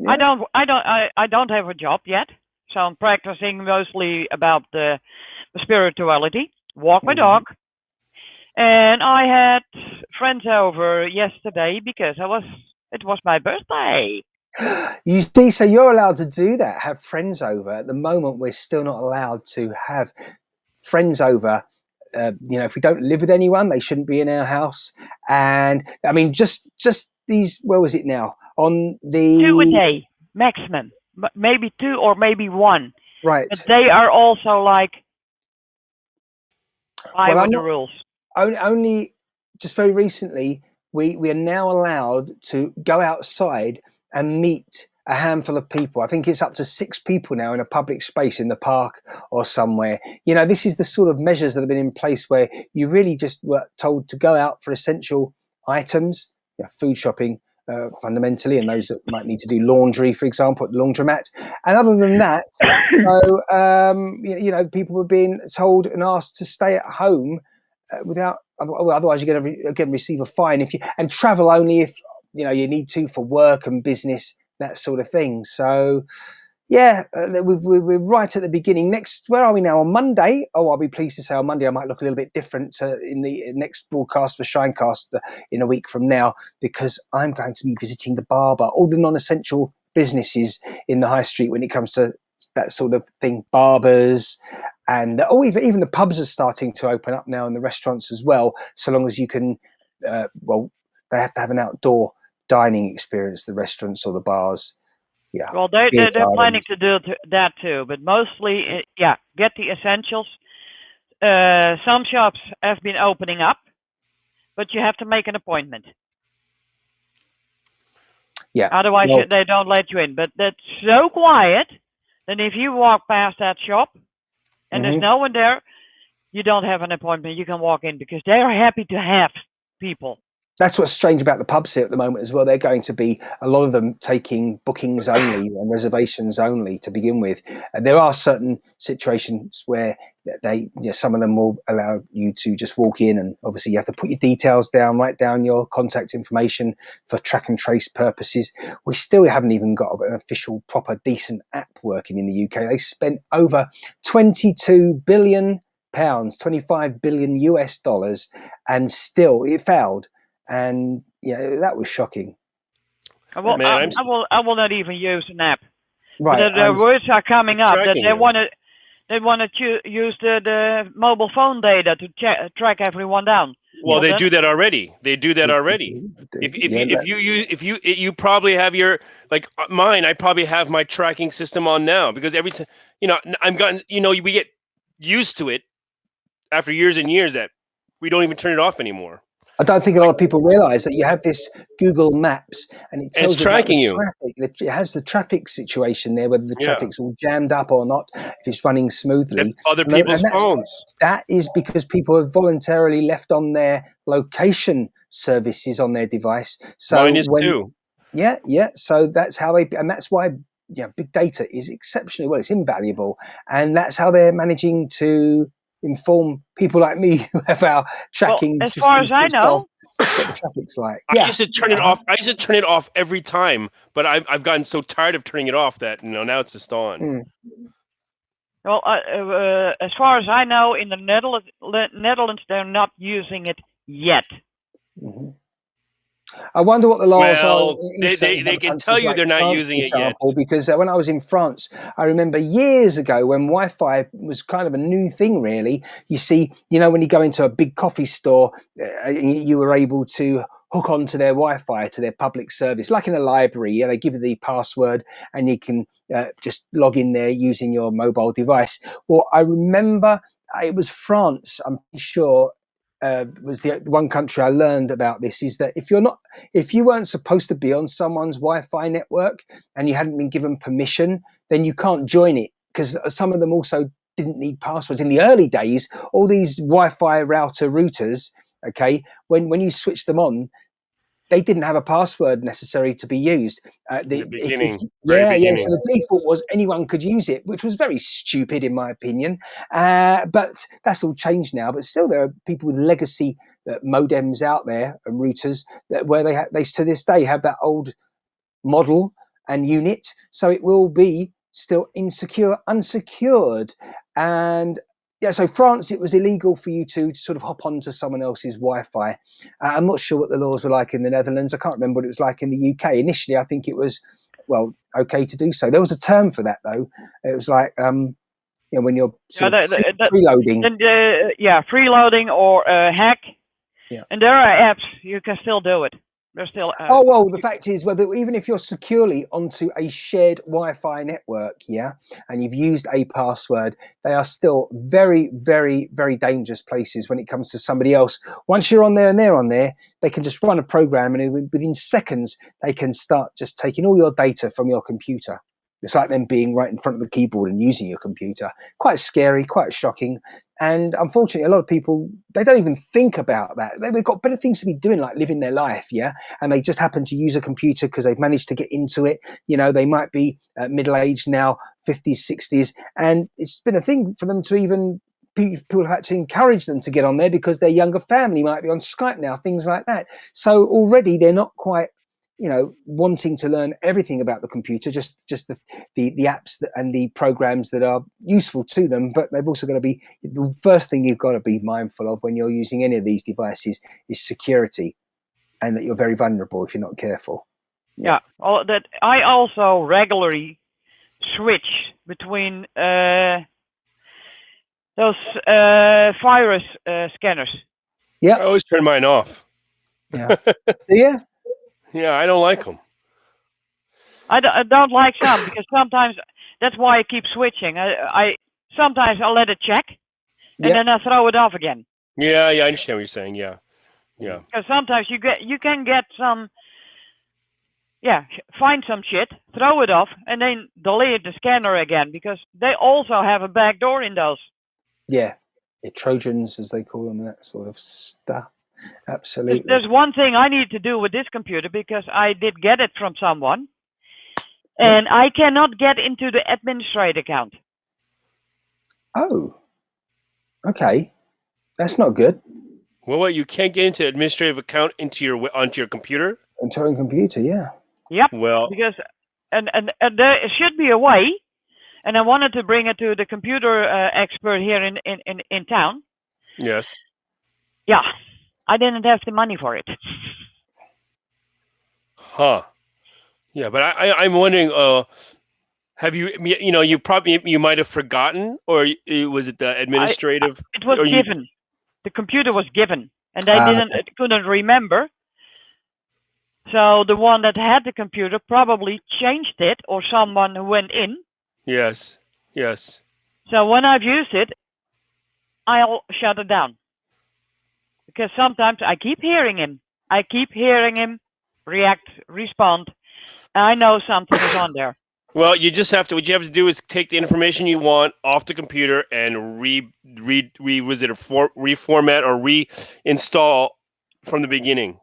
I Yeah. don't have a job yet, so I'm practicing mostly about the spirituality. Walk my Mhm. dog, and I had friends over yesterday because it was my birthday. You see, so you're allowed to do that, have friends over. At the moment, we're still not allowed to have friends over. If we don't live with anyone, they shouldn't be in our house. And I mean, just these. Where was it now? On 2 a the day maximum, maybe 2 or maybe 1. But right. they are also like by Well, with I'm the not rules. only just very recently. We are now allowed to go outside and meet a handful of people. I think it's up to 6 people now in a public space in the park or somewhere. This is the sort of measures that have been in place where you really just were told to go out for essential items, food shopping, fundamentally, and those that might need to do laundry, for example, at the laundromat. And other than that, so people were being told and asked to stay at home without. Otherwise, you're going to again receive a fine if you and travel only if you need to for work and business, that sort of thing. So yeah, we're right at the beginning. Next, where are we now? On Monday? Oh, I'll be pleased to say on Monday I might look a little bit different in the next broadcast for ShineCast in a week from now, because I'm going to be visiting the barber, all the non-essential businesses in the high street when it comes to that sort of thing, barbers. And even the pubs are starting to open up now, and the restaurants as well, so long as you can, they have to have an outdoor dining experience, the restaurants or the bars. Yeah, Well, beer they're planning gardens. to do that too, but mostly, get the essentials. Some shops have been opening up, but you have to make an appointment. Yeah, Otherwise, well, they don't let you in. But that's so quiet that if you walk past that shop and there's mhm. no one there, you don't have an appointment. You can walk in because they are happy to have people. That's what's strange about the pubs here at the moment as well. They're going to be, a lot of them, taking bookings only and reservations only to begin with. And there are certain situations where some of them will allow you to just walk in, and obviously you have to put your details down, write down your contact information for track and trace purposes. We still haven't even got an official, proper, decent app working in the UK. They spent over £22 billion, 25 billion US dollars, and still it failed. And that was shocking. Well, Man, I'm I will not even use an app. Right. But the words are coming up that tracking you. they want to use the mobile phone data to track everyone down. Well, they then- do that already. They do that already. If you probably have your, like mine, I probably have my tracking system on now, because every time, we get used to it after years and years that we don't even turn it off anymore. I don't think a lot of people realize that you have this Google Maps, and it tells it's you about the tracking you. traffic. It has the traffic situation there, whether the Yeah. traffic's all jammed up or not, if it's running smoothly. Other And people's that's- phones. That is because people have voluntarily left on their location services on their device. So Mine is too. Yeah. So that's how and that's why big data is exceptionally, well, it's invaluable, and that's how they're managing to inform people like me who have our tracking as systems far as I switched off, know, what the traffic's like. I used to turn it off. I used to turn it off every time, but I've gotten so tired of turning it off that now it's just on. Mm. well, as far as I know, in the Netherlands, they're not using it yet. Mm-hmm. I wonder what the laws Well, are in certain they other can tell countries, you like they're not France, using for it yet. example, because when I was in France, I remember years ago when Wi-Fi was kind of a new thing, really. You see, when you go into a big coffee store, you were able to hook onto their Wi-Fi, to their public service, like in a library. They give you the password and you can just log in there using your mobile device. Well, I remember it was France, I'm sure, was the one country I learned about this, is that if you weren't supposed to be on someone's Wi-Fi network and you hadn't been given permission, then you can't join it, because some of them also didn't need passwords. In the early days, all these Wi-Fi routers, okay, when you switch them on, they didn't have a password necessary to be used. In the beginning, So very beginning. the default was anyone could use it, which was very stupid in my opinion. But that's all changed now. But still, there are people with legacy modems out there and routers where they to this day have that old model and unit, so it will be still unsecured. And so France, it was illegal for you to sort of hop onto someone else's Wi-Fi. I'm not sure what the laws were like in the Netherlands. I can't remember what it was like in the UK. Initially, I think it was, well, okay to do so. There was a term for that though. It was like, when you're sort of freeloading. Freeloading or hack. Yeah. And there are apps you can still do it. There's still. The fact is, whether even if you're securely onto a shared Wi-Fi network, and you've used a password, they are still very, very, very dangerous places when it comes to somebody else. Once you're on there and they're on there, they can just run a program, and within seconds they can start just taking all your data from your computer. It's like them being right in front of the keyboard and using your computer. Quite scary, quite shocking. And unfortunately, a lot of people, they don't even think about that. They've got better things to be doing, like living their life, and they just happen to use a computer because they've managed to get into it. They might be middle-aged now, 50s, 60s, and it's been a thing for them to even, people have had to encourage them to get on there because their younger family might be on Skype now, things like that. So already they're not quite, wanting to learn everything about the computer, just the apps and the programs that are useful to them. But they've also got to be, the first thing you've got to be mindful of when you're using any of these devices is security, and that you're very vulnerable if you're not careful. That I also regularly switch between those virus scanners. I always turn mine off. Yeah, I don't like them. I don't like some because sometimes that's why I keep switching. I sometimes I'll let it check, and then I throw it off again. Yeah, I understand what you're saying. Yeah. Because sometimes you can get some, find some shit, throw it off, and then delete the scanner again because they also have a back door in those. Yeah, Trojans as they call them, that sort of stuff. Absolutely. There's one thing I need to do with this computer because I did get it from someone, and I cannot get into the administrator account. Oh, okay, that's not good. Well, what, you can't get into administrative account onto your computer? Onto your computer, yeah. Yep. Well, because and there should be a way, and I wanted to bring it to the computer expert here in town. Yes. Yeah. I didn't have the money for it. Huh. Yeah, but I'm wondering, have you, you might have forgotten, or was it the administrative? It was given. The computer was given, and they couldn't remember. So the one that had the computer probably changed it, or someone who went in. Yes. So when I've used it, I'll shut it down. Because sometimes I keep hearing him. Respond. I know something is on there. Well, what you have to do is take the information you want off the computer and reformat or reinstall from the beginning.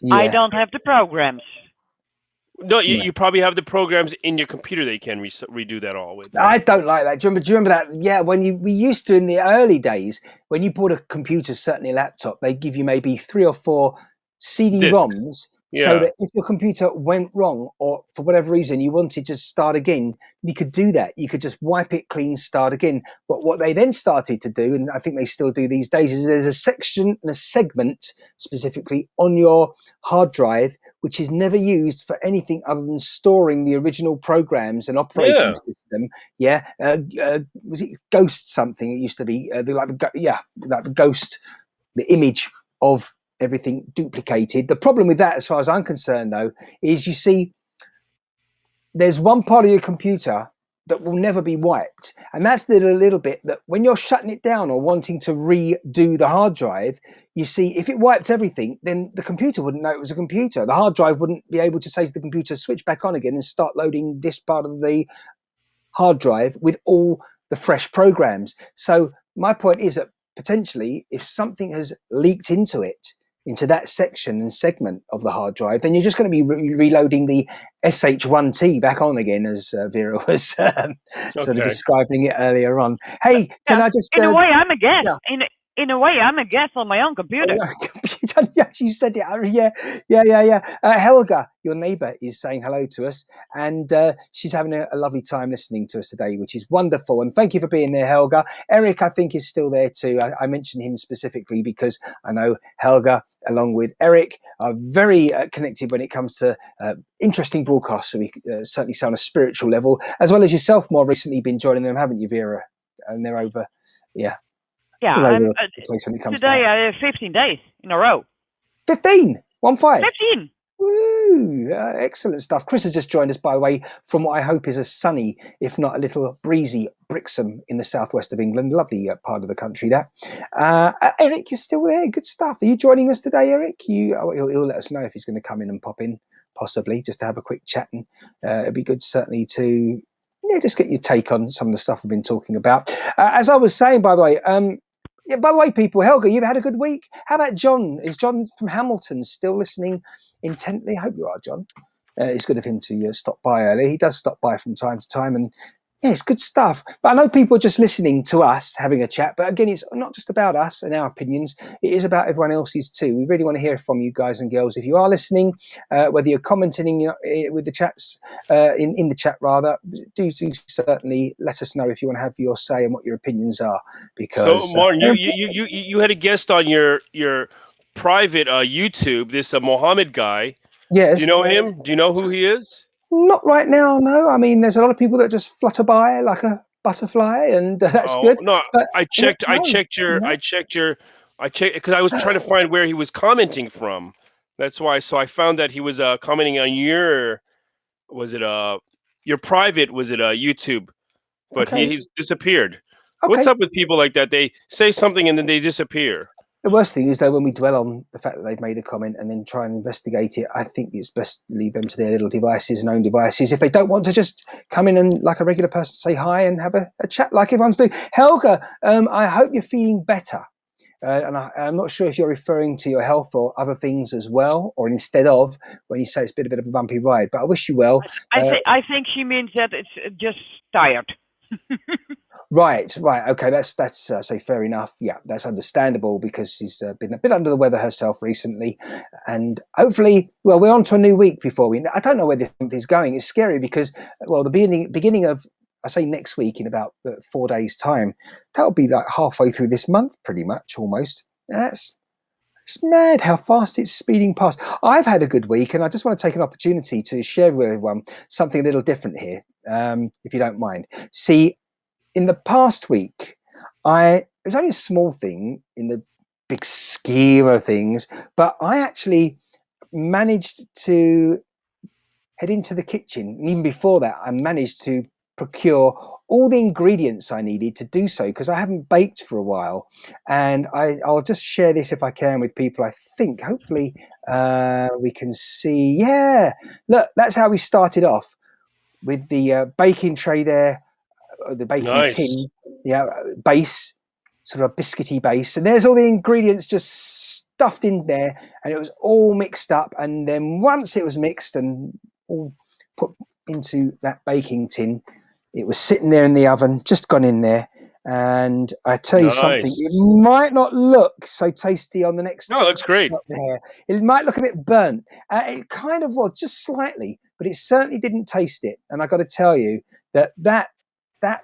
Yeah. I don't have the programs. No, you probably have the programs in your computer that you can redo that all with. I don't like that. Do you remember that? Yeah, we used to in the early days, when you bought a computer, certainly a laptop, they give you maybe 3 or 4 CD-ROMs. So that if your computer went wrong or for whatever reason you wanted to start again, you could do that. You could just wipe it clean, start again. But what they then started to do, and I think they still do these days, is there's a section and a segment specifically on your hard drive which is never used for anything other than storing the original programs and operating system. Was it Ghost something? It used to be the Ghost, the image of everything duplicated. The problem with that, as far as I'm concerned, though, is you see, there's one part of your computer that will never be wiped, and that's the little bit that when you're shutting it down or wanting to redo the hard drive, you see, if it wiped everything, then the computer wouldn't know it was a computer. The hard drive wouldn't be able to say to the computer, switch back on again and start loading this part of the hard drive with all the fresh programs. So my point is that potentially, if something has leaked into it, into that section and segment of the hard drive, then you're just going to be reloading the SH1T back on again, as Vera was sort of Okay. describing it earlier on. Hey, can Yeah, I just... in a way, I'm a guest. yeah. In a way, I'm a guest on my own computer. Yes, you said it. Yeah. Helga, your neighbour, is saying hello to us, and she's having a lovely time listening to us today, which is wonderful. And thank you for being there, Helga. Eric, I think, is still there too. I mentioned him specifically because I know Helga, along with Eric, are very connected when it comes to interesting broadcasts. So we certainly say on a spiritual level, as well as yourself. More recently, been joining them, haven't you, Vera? And they're over, Yeah, all over I'm, the place when it comes today to I have 15 days in a row. 15. 15. 15. Woo! Excellent stuff. Chris has just joined us, by the way, from what I hope is a sunny, if not a little breezy, Brixham in the southwest of England. Lovely part of the country there. Eric, you're still there. Good stuff. Are you joining us today, Eric? He'll let us know if he's going to come in and pop in, possibly, just to have a quick chat. And it'd be good, certainly, to just get your take on some of the stuff we've been talking about. As I was saying, by the way, by the way, people, Helga, you've had a good week. How about John? Is John from Hamilton still listening intently? I hope you are, John. It's good of him to stop by early. He does stop by from time to time, and it's good stuff. But I know people are just listening to us having a chat. But again, it's not just about us and our opinions. It is about everyone else's too. We really want to hear from you guys and girls. If you are listening, whether you're commenting with the chats, in the chat rather, do certainly let us know if you want to have your say and what your opinions are. Because so, Martin, you had a guest on your private YouTube. This Mohammed guy. yes. Do you know him? Do you know who he is? Not right now, no. I mean, there's a lot of people that just flutter by like a butterfly, and that's good. No, But I checked because I was trying to find where he was commenting from. That's why. So I found that he was commenting on your private YouTube, but Okay. he disappeared. Okay. What's up with people like that? They say something and then they disappear. The worst thing is, though, when we dwell on the fact that they've made a comment and then try and investigate it, I think it's best to leave them to their little devices and own devices. If they don't want to just come in and, like a regular person, say hi and have a chat like everyone's doing. Helga, I hope you're feeling better. And I'm not sure if you're referring to your health or other things as well, or instead of when you say it's been a bit of a bumpy ride. But I wish you well. I think she means that it's just tired. Right. Okay, that's say fair enough. Yeah, that's understandable because she's been a bit under the weather herself recently, and hopefully, well, we're on to a new week before I don't know where this month is going. It's scary because, well, the beginning of, I say next week in about 4 days' time, that'll be like halfway through this month, pretty much almost. And it's mad how fast it's speeding past. I've had a good week, and I just want to take an opportunity to share with everyone something a little different here, if you don't mind. See. In the past week, it was only a small thing in the big scheme of things, but I actually managed to head into the kitchen. And even before that, I managed to procure all the ingredients I needed to do so because I haven't baked for a while. And I'll just share this if I can with people. I think hopefully we can see. Yeah, look, that's how we started off with the baking tray there. The baking tin, base, sort of a biscuity base, and there's all the ingredients just stuffed in there, and it was all mixed up. And then once it was mixed and all put into that baking tin, it was sitting there in the oven, just gone in there. And I tell you something, it might not look so tasty on the next. No, it looks great. There, it might look a bit burnt. It kind of was, just slightly, but it certainly didn't taste it. And I got to tell you that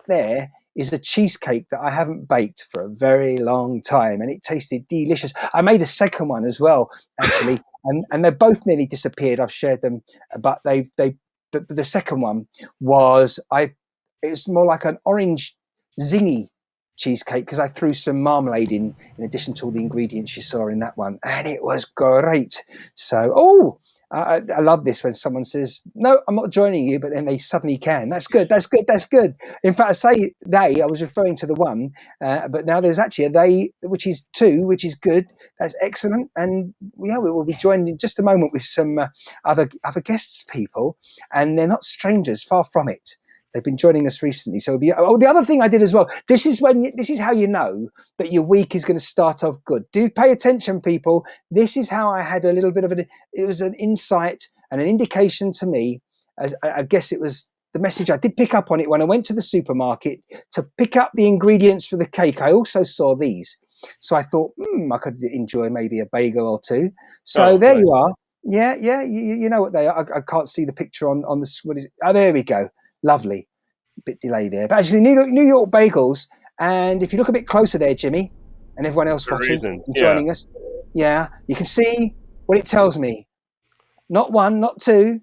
there is a cheesecake that I haven't baked for a very long time, and it tasted delicious. I made a second one as well, actually, and they both nearly disappeared. I've shared them, but the second one was it was more like an orange zingy cheesecake because I threw some marmalade in addition to all the ingredients you saw in that one, and it was great. So, I love this when someone says, no, I'm not joining you, but then they suddenly can. That's good. In fact, I say they, I was referring to the one, but now there's actually a they, which is two, which is good. That's excellent. And yeah, we will be joined in just a moment with some other guests, people, and they're not strangers, far from it. They've been joining us recently. So the other thing I did as well. This is how you know that your week is going to start off good. Do pay attention, people. This is how I had a little bit of it was an insight and an indication to me. I guess it was the message. I did pick up on it when I went to the supermarket to pick up the ingredients for the cake. I also saw these. So I thought, I could enjoy maybe a bagel or two. So there you are. Yeah. You know what they are. I can't see the picture on the. What is it? Oh, there we go. Lovely. A bit delayed there. But actually, New York bagels. And if you look a bit closer there, Jimmy, and everyone else watching and joining us, you can see what it tells me. Not 1, not 2,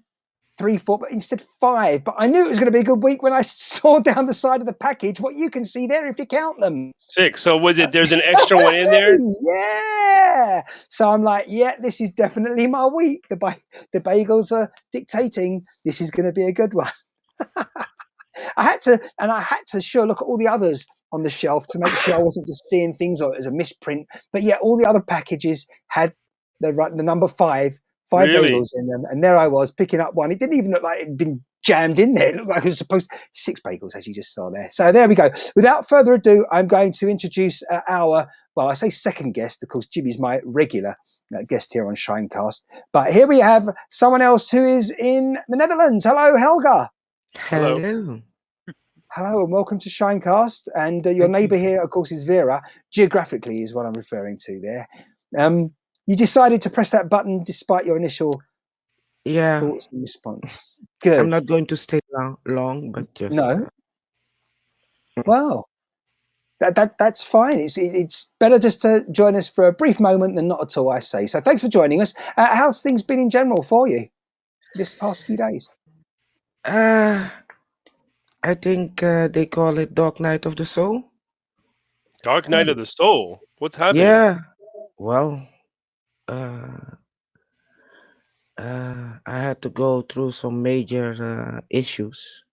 3, 4, but instead 5. But I knew it was going to be a good week when I saw down the side of the package what you can see there if you count them. 6. So was it? There's an extra one in there. Yeah. So I'm like, this is definitely my week. The bagels are dictating. This is going to be a good one. I had to sure look at all the others on the shelf to make sure I wasn't just seeing things or it was a misprint. But all the other packages had the number 5 bagels in them, and there I was picking up one. It didn't even look like it'd been jammed in there. It looked like it was supposed 6 bagels, as you just saw there. So there we go. Without further ado, I'm going to introduce I say second guest. Of course, Jimmy's my regular guest here on ShineCast. But here we have someone else who is in the Netherlands. Hello, Helga. Hello. Hello, and welcome to ShineCast. And your neighbour here, of course, is Vera. Geographically is what I'm referring to there. You decided to press that button despite your initial thoughts and response. Good. I'm not going to stay long, but just no. Well, that's fine. It's better just to join us for a brief moment than not at all, I say. So thanks for joining us. How's things been in general for you this past few days? I think they call it Dark Night of the Soul. Dark Night of the Soul. What's happening? Yeah. Well, I had to go through some major issues,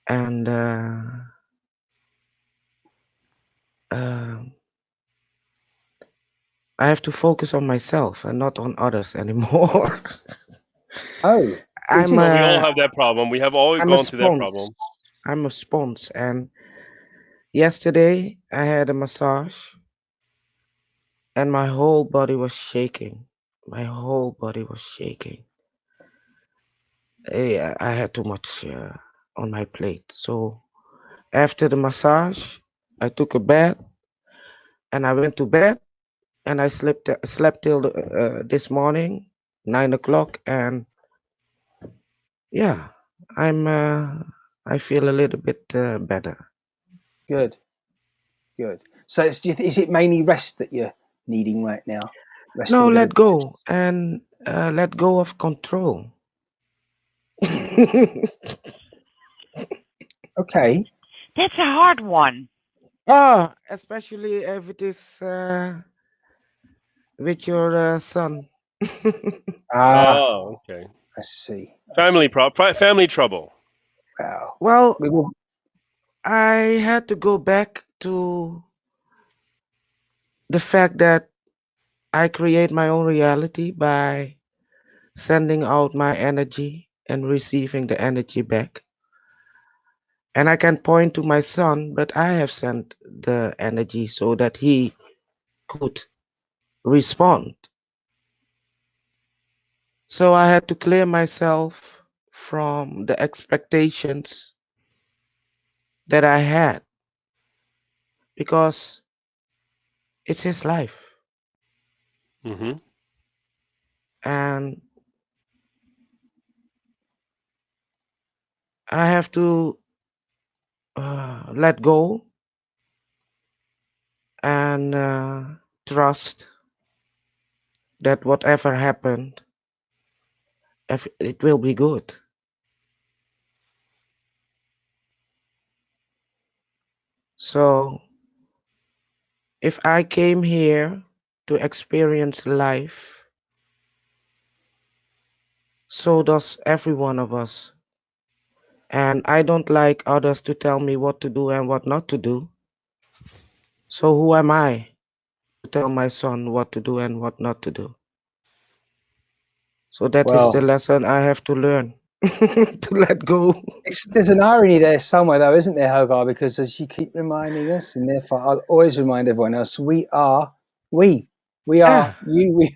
and I have to focus on myself and not on others anymore. Oh. We all have that problem. We have always gone through that problem. I'm a sponge, and yesterday I had a massage, and my whole body was shaking. My whole body was shaking. I had too much on my plate. So after the massage, I took a bath, and I went to bed, and I slept till this morning, 9 o'clock, and I feel a little bit better. Good. So is it mainly rest that you're needing right now? No, let go and let go of control. Okay. That's a hard one. Especially if it is with your son. Oh, okay. I see. Family trouble. Wow. Well, I had to go back to the fact that I create my own reality by sending out my energy and receiving the energy back. And I can point to my son, but I have sent the energy so that he could respond. So I had to clear myself from the expectations that I had, because it's his life. Mm-hmm. And I have to let go and trust that whatever happened, it will be good. So if I came here to experience life, so does every one of us. And I don't like others to tell me what to do and what not to do. So who am I to tell my son what to do and what not to do? So that is the lesson I have to learn. to let go. There's an irony there somewhere, though, isn't there, Hogar? Because as you keep reminding us, and therefore I'll always remind everyone else, we are you. Yeah,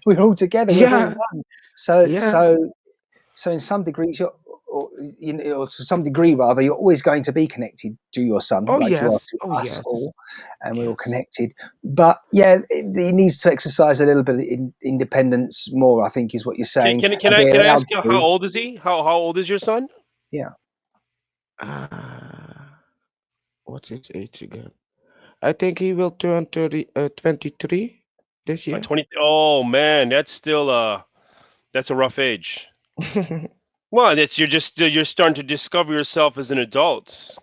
We're all together. We're all yeah, one. So, yeah. in some degrees, or to some degree rather, you're always going to be connected to your son, Oh like you are yes, to oh us yes, all, and we're all yes. connected. But yeah, he needs to exercise a little bit of independence more, I think, is what you're Can, saying, can, can and I be can I ask allowed you how to. old is he? How old is your son? Yeah. Uh, what's his age again? I think he will turn 23 this year. 20. Oh man, that's a rough age. Well, that's you're starting to discover yourself as an adult.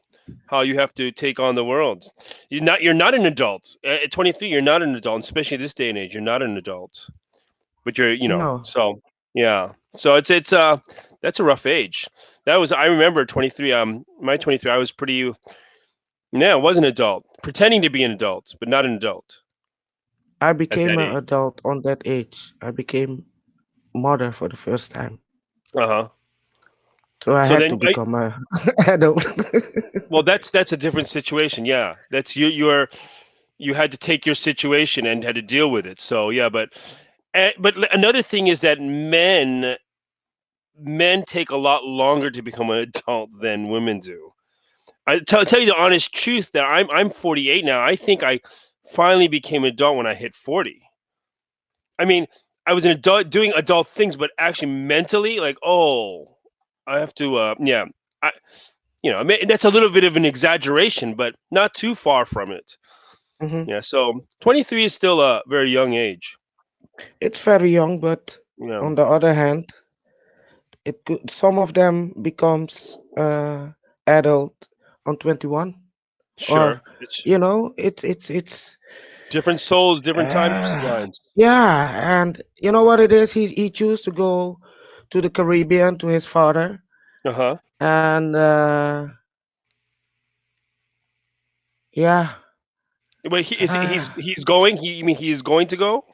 How you have to take on the world. You're not an adult at 23. You're not an adult, especially this day and age. You're not an adult, but No, so yeah. So it's that's a rough age. That was I remember 23. My 23. I was pretty. Yeah, I was an adult, pretending to be an adult, but not an adult I at became that an age. adult on that age. I became mother for the first time. Uh huh. So I So had then, to become a adult. well, that's a different situation. Yeah, that's you had to take your situation and had to deal with it. So yeah, but another thing is that men take a lot longer to become an adult than women do. Tell you the honest truth that I'm 48 now. I think I finally became an adult when I hit 40. I mean, I was an adult doing adult things, but actually mentally, like, oh, I have to, yeah, I, I mean, that's a little bit of an exaggeration, but not too far from it. Mhm. Yeah, so 23 is still a very young age. It's very young, but Yeah, on the other hand, some of them becomes adult on 21, or sure. It's it's different souls, different uh, timelines. yeah, and you know what it is. He chose to go to the Caribbean to his father, Uh huh. and yeah, Wait, he is uh, he's going. You mean he is going to go?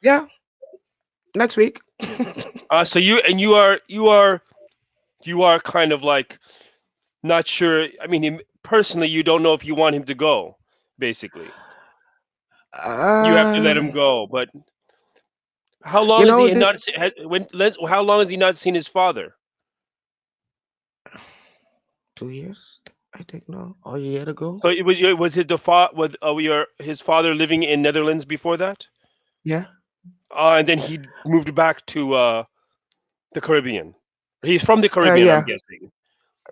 yeah, next week. So you are kind of like not sure. I mean, personally, you don't know if you want him to go. Basically, you have to let uh, him go. But how long you has know he the not? How long has he not seen his father? 2 years, I think, no, or a year ago. So was his the fa- with his father living in Netherlands before that? Yeah, And then he moved back to the Caribbean. He's from the Caribbean, I'm yeah. guessing.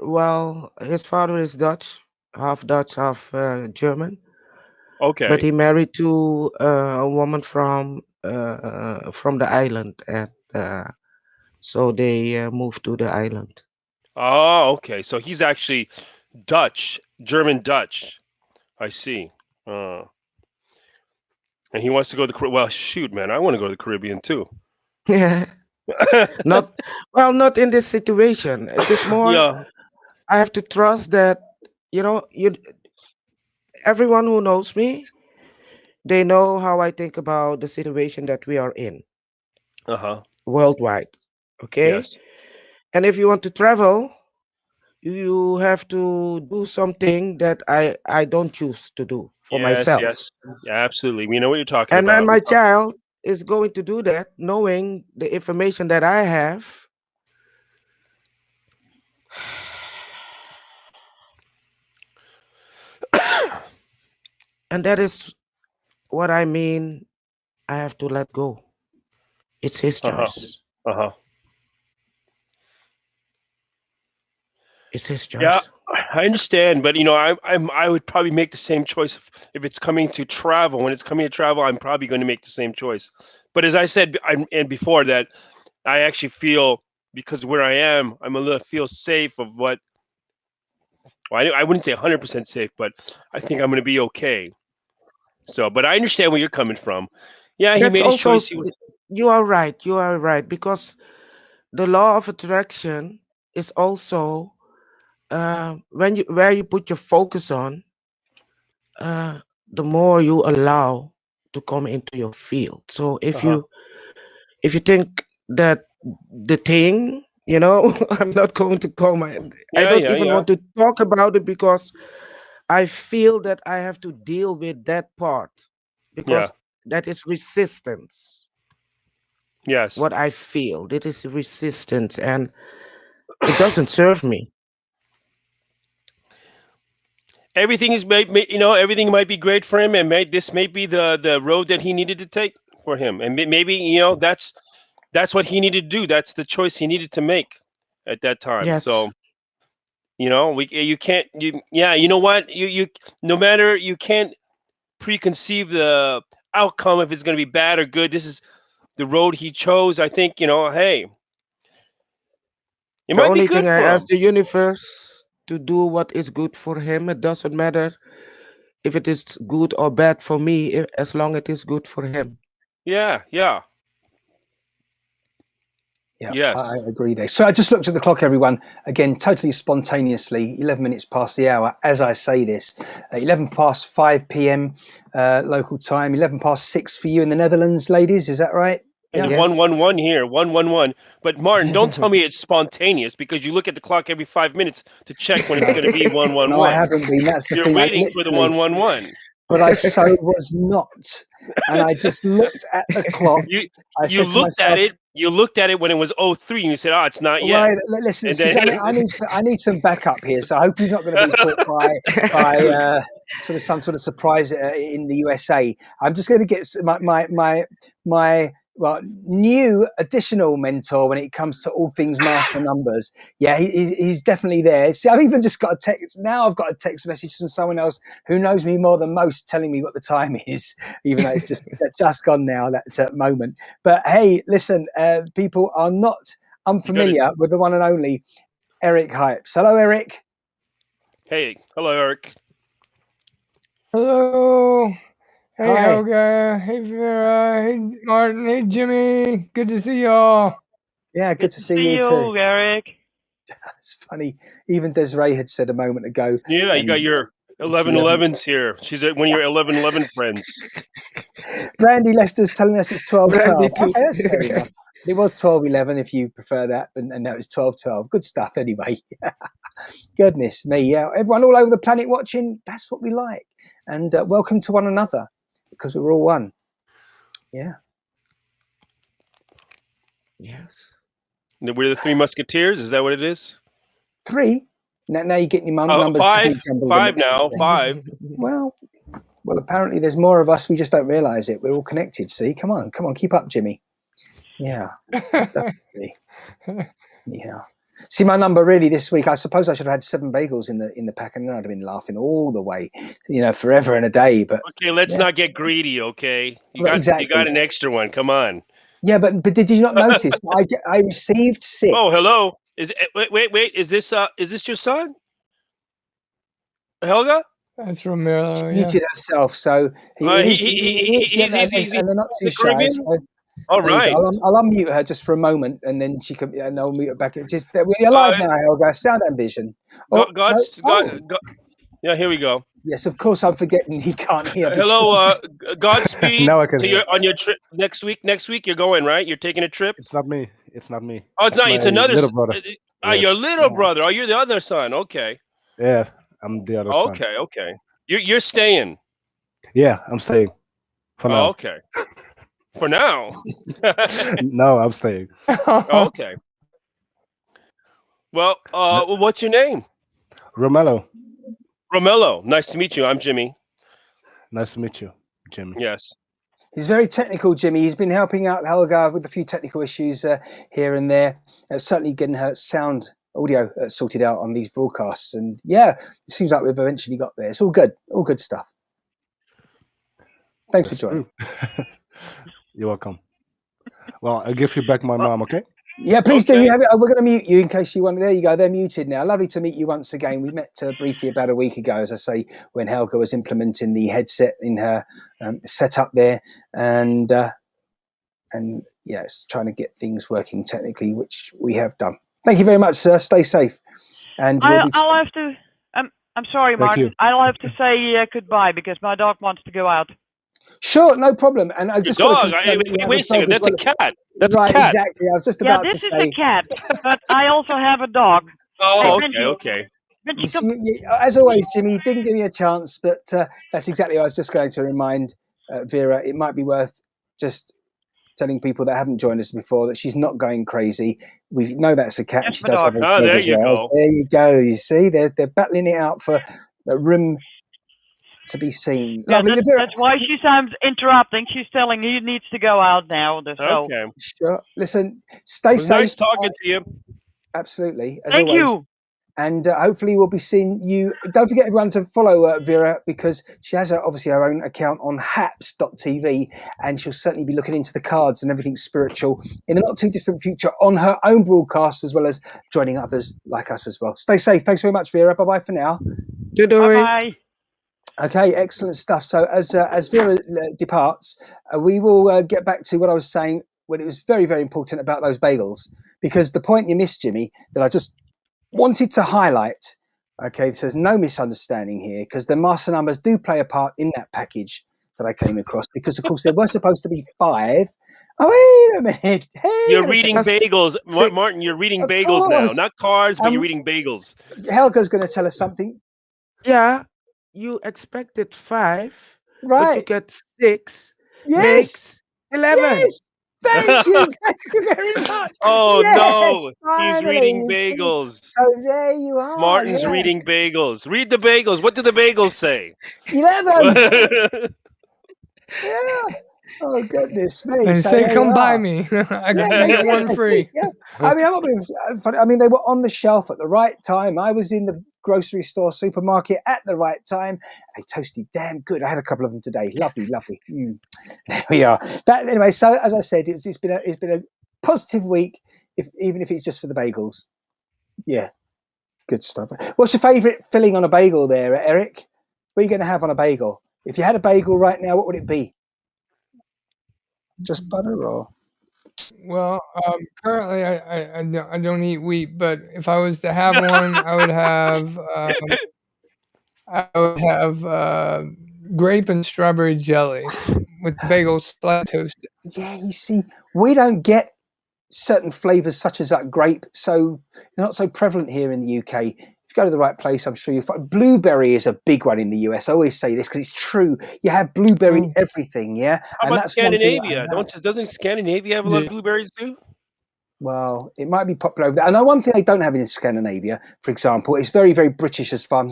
Well, his father is Dutch, half German, but Okay. he married to a woman from the island, and so they moved to the island. Oh, okay. So he's actually Dutch, German Dutch. I see. Uh, and he wants to go to the well, shoot, man, I want to go to the Caribbean too. Yeah, not well, not in this situation. It is more. Yeah. I have to trust that you everyone who knows me, they know how I think about the situation that we are in Uh huh. worldwide. Okay, Yes. and if you want to travel, you have to do something that I don't choose to do for Yes. Yes. myself. Yeah, absolutely. We know what you're talking And when about. my child is going to do that, knowing the information that I have, and that is what I mean, I have to let go. It's his Uh huh. choice. Uh huh. It's his Yeah, choice. I understand, but I would probably make the same choice if it's coming to travel. When it's coming to travel, I'm probably going to make the same choice. But as I said, and before that, I actually feel because where I am, I'm a little feel safe of what. Well, I wouldn't say 100% safe, but I think I'm going to be okay. So, but I understand where you're coming from. Yeah, he That's made his also choice. He was. you are right. You are right because the law of attraction is also when you where you put your focus on, uh, the more you allow to come into your field. So Uh huh. if you think that the thing You know, I'm not going to call my. I Yeah, don't yeah, even yeah, want to talk about it because I feel that I have to deal with that part yeah. because that is resistance. Yes. What I feel, that is resistance, and it doesn't serve me. Everything is everything might be great for him, and this may be the road that he needed to take for him, and maybe that's what he needed to do. That's the choice he needed to make at that time. Yes, So we you can't you yeah you know what you no matter you can't preconceive the outcome if it's going to be bad or good. This is the road he chose. I think hey, it the might be only good thing I for ask him. the universe to do what is good for him. It doesn't matter if it is good or bad for me, as long it is good for him. Yeah, yeah, Yeah, yes. I agree there. So I just looked at the clock, everyone, again, totally spontaneously, 11 minutes past the hour as I say this. 11 past 5 p.m. Local time, 11 past 6 for you in the Netherlands, ladies. Is that right? It's Yeah. one one Yes, one here, 111. But Martin, don't tell me it's spontaneous because you look at the clock every 5 minutes to check when it's No, going to be one one no, I one. haven't been. That's the You're thing. I waiting for the literally, 111. but I so was not. And I just looked at the clock. You I you said to looked at myself, it. You looked at it when it was 03 and you said, "Oh, it's not yet." right, listen, And excuse then me, I need some backup here. So I hope he's not going to be caught by sort of some sort of surprise in the USA. I'm just going to get my well, new additional mentor when it comes to all things master numbers. Yeah, he's definitely there. See, I've even just got a text now. I've got a text message from someone else who knows me more than most, telling me what the time is, even though it's just gone now that moment. But hey, listen, people are not you got it. unfamiliar with the one and only Eric Hypes. Hello, Eric. Hey, hello, Eric. Hello. Hey Hi. Helga. Hey Vera. Hey Martin. Hey Jimmy. Good to see y'all. Yeah, good Good to to see see you too. you, Eric. It's funny. Even Desiree had said a moment ago, Yeah, you got and your it's 11. 1111s here. She's one of your 1111 friends. Brandy Lester's telling us it's 12:12. Brandy too. Okay, that's fair enough. It was 12:11 if you prefer that, and now it's 12:12. Good stuff anyway. Goodness me. Yeah, everyone all over the planet watching, that's what we like. And welcome to one another because we're all one. Yeah. Yes. We're the Three Musketeers. Is that what it is? Three. Now you're getting your numbers Five, definitely jumbled and five mixed up now. there. Five. Well, apparently there's more of us. We just don't realise it. We're all connected. See, come on, keep up, Jimmy. Yeah, definitely. Yeah. See, my number really this week. I suppose I should have had 7 bagels in the pack, and then I'd have been laughing all the way, forever and a day. But Okay, let's yeah, not get gready. Okay, you well, got exactly. an extra one. Come on. Yeah, but did you not notice? I received Oh, 6. hello. Wait. Is this your son, Helga? That's Romero. Yeah. Muted herself, so Uh, it he, is. he, It he, is, he, he, he, he's and they're not from too the shy. Caribbean. So All there you go. right. I'll unmute her just for a moment, and then she can. And I'll mute her back. It's just that we're Uh, alive now, Helga. Sound and vision. Oh God, no! Oh God. Yeah, here we go. yes, of course I'm forgetting he can't hear Hello. because Godspeed Now I can to hear. your on your trip next week. Next week you're going, right? You're taking a trip. It's not me. It's not me. Oh, it's It's not. my It's another. little brother. Your Yes. little brother. Oh, you're the other son. Okay. Yeah, I'm the other son. Okay. Okay. You're staying. Yeah, I'm staying for Oh, now. okay. For now. No, I'm staying. Okay. Well, what's your name? Romello, Romello. Nice to meet you. I'm Jimmy. nice to meet you, Jimmy. Yes. he's very technical, Jimmy. He's been helping out Helga with a few technical issues here and there. Certainly getting her audio sorted out on these broadcasts, and yeah, it seems like we've eventually got there. It's all good stuff. Thanks That's for joining. true. You're welcome. Well, I'll give you back my mom, okay? Yeah, please do. Okay. We're going to mute you in case you want. There you go. They're muted now. Lovely to meet you once again. We met briefly about a week ago, as I say, when Helga was implementing the headset in her setup there, and yes, trying to get things working technically, which we have done. Thank you very much, sir. Stay safe, and we'll be. I'll have to. I'm sorry, Thank you. Martin. I'll have to say goodbye because my dog wants to go out. Sure, no problem. And I Your just got to dog. confirm that you have Wait a a second. dog as That's a well. cat. That's Right, a cat. exactly. I was just Yeah, about to this is say. a cat, but I also have a dog. Hey, Oh, Benji, okay. Benji, You come. see, as always, Jimmy, you didn't give me a chance, but that's exactly what I was just going to remind Vera. It might be worth just telling people that haven't joined us before that she's not going crazy. We know that's a cat, and That's she my does dog. have a Oh, dog there as you well. go. There you go. You see, they're battling it out for a room to be seen. Yeah, Lovely, Vera. that's why she sounds interrupting. She's telling he needs to go out now. So Okay. Sure. Listen, stay It was nice safe. talking to you. Absolutely, as thank always. you. And hopefully we'll be seeing you. Don't forget everyone to follow Vera, because she has obviously her own account on haps.tv, and she'll certainly be looking into the cards and everything spiritual in the not too distant future on her own broadcast, as well as joining others like us as well. Stay safe. Thanks very much, Vera. Bye for now. Good Bye doing. bye. Okay, excellent stuff. So as Vera departs, we will get back to what I was saying when it was very, very important about those bagels, because the point you missed, Jimmy, that I just wanted to highlight, okay, so there's no misunderstanding here, because the master numbers do play a part in that package that I came across, because of course there were supposed to be 5. Oh, wait a minute. You're reading That's bagels, 6. Martin. You're reading Of bagels now, course. not cards, but you're reading bagels. Helga's going to tell us something. Yeah, you expected 5, but you Right. get 6 Yes. makes 11. Yes. Thank you. Thank you very much. Oh Yes. no, he's Finally. reading You see? bagels. So there you are. Martin's Yeah. reading bagels. Read the bagels. What do the bagels say? 11. Yeah. Oh goodness me! And So say, there you come buy are. me. I Yeah, can they get did. one They free. did. Yeah. I mean, I'm not being funny. I mean, they were on the shelf at the right time. I was in the grocery store, supermarket at the right time. They toasted damn good. I had a couple of them today. Lovely, lovely. There we are. That anyway. So as I said, it's been a positive week, even if it's just for the bagels. Yeah, good stuff. What's your favourite filling on a bagel, there, Eric? What are you going to have on a bagel? If you had a bagel right now, what would it be? Just butter or? Well, currently I don't eat wheat, but if I was to have one, I would have grape and strawberry jelly with bagel slightly toasted. Yeah, you see, we don't get certain flavors such as that grape, so they're not so prevalent here in the UK. If you go to the right place, I'm sure you'll find blueberry is a big one in the US. I always say this because it's true. You have blueberry in everything, yeah, How and about that's one thing that Scandinavia? I love. Doesn't Scandinavia have a lot of blueberries too? Well, it might be popular over there. And one thing they don't have in Scandinavia, for example, is very, very British as far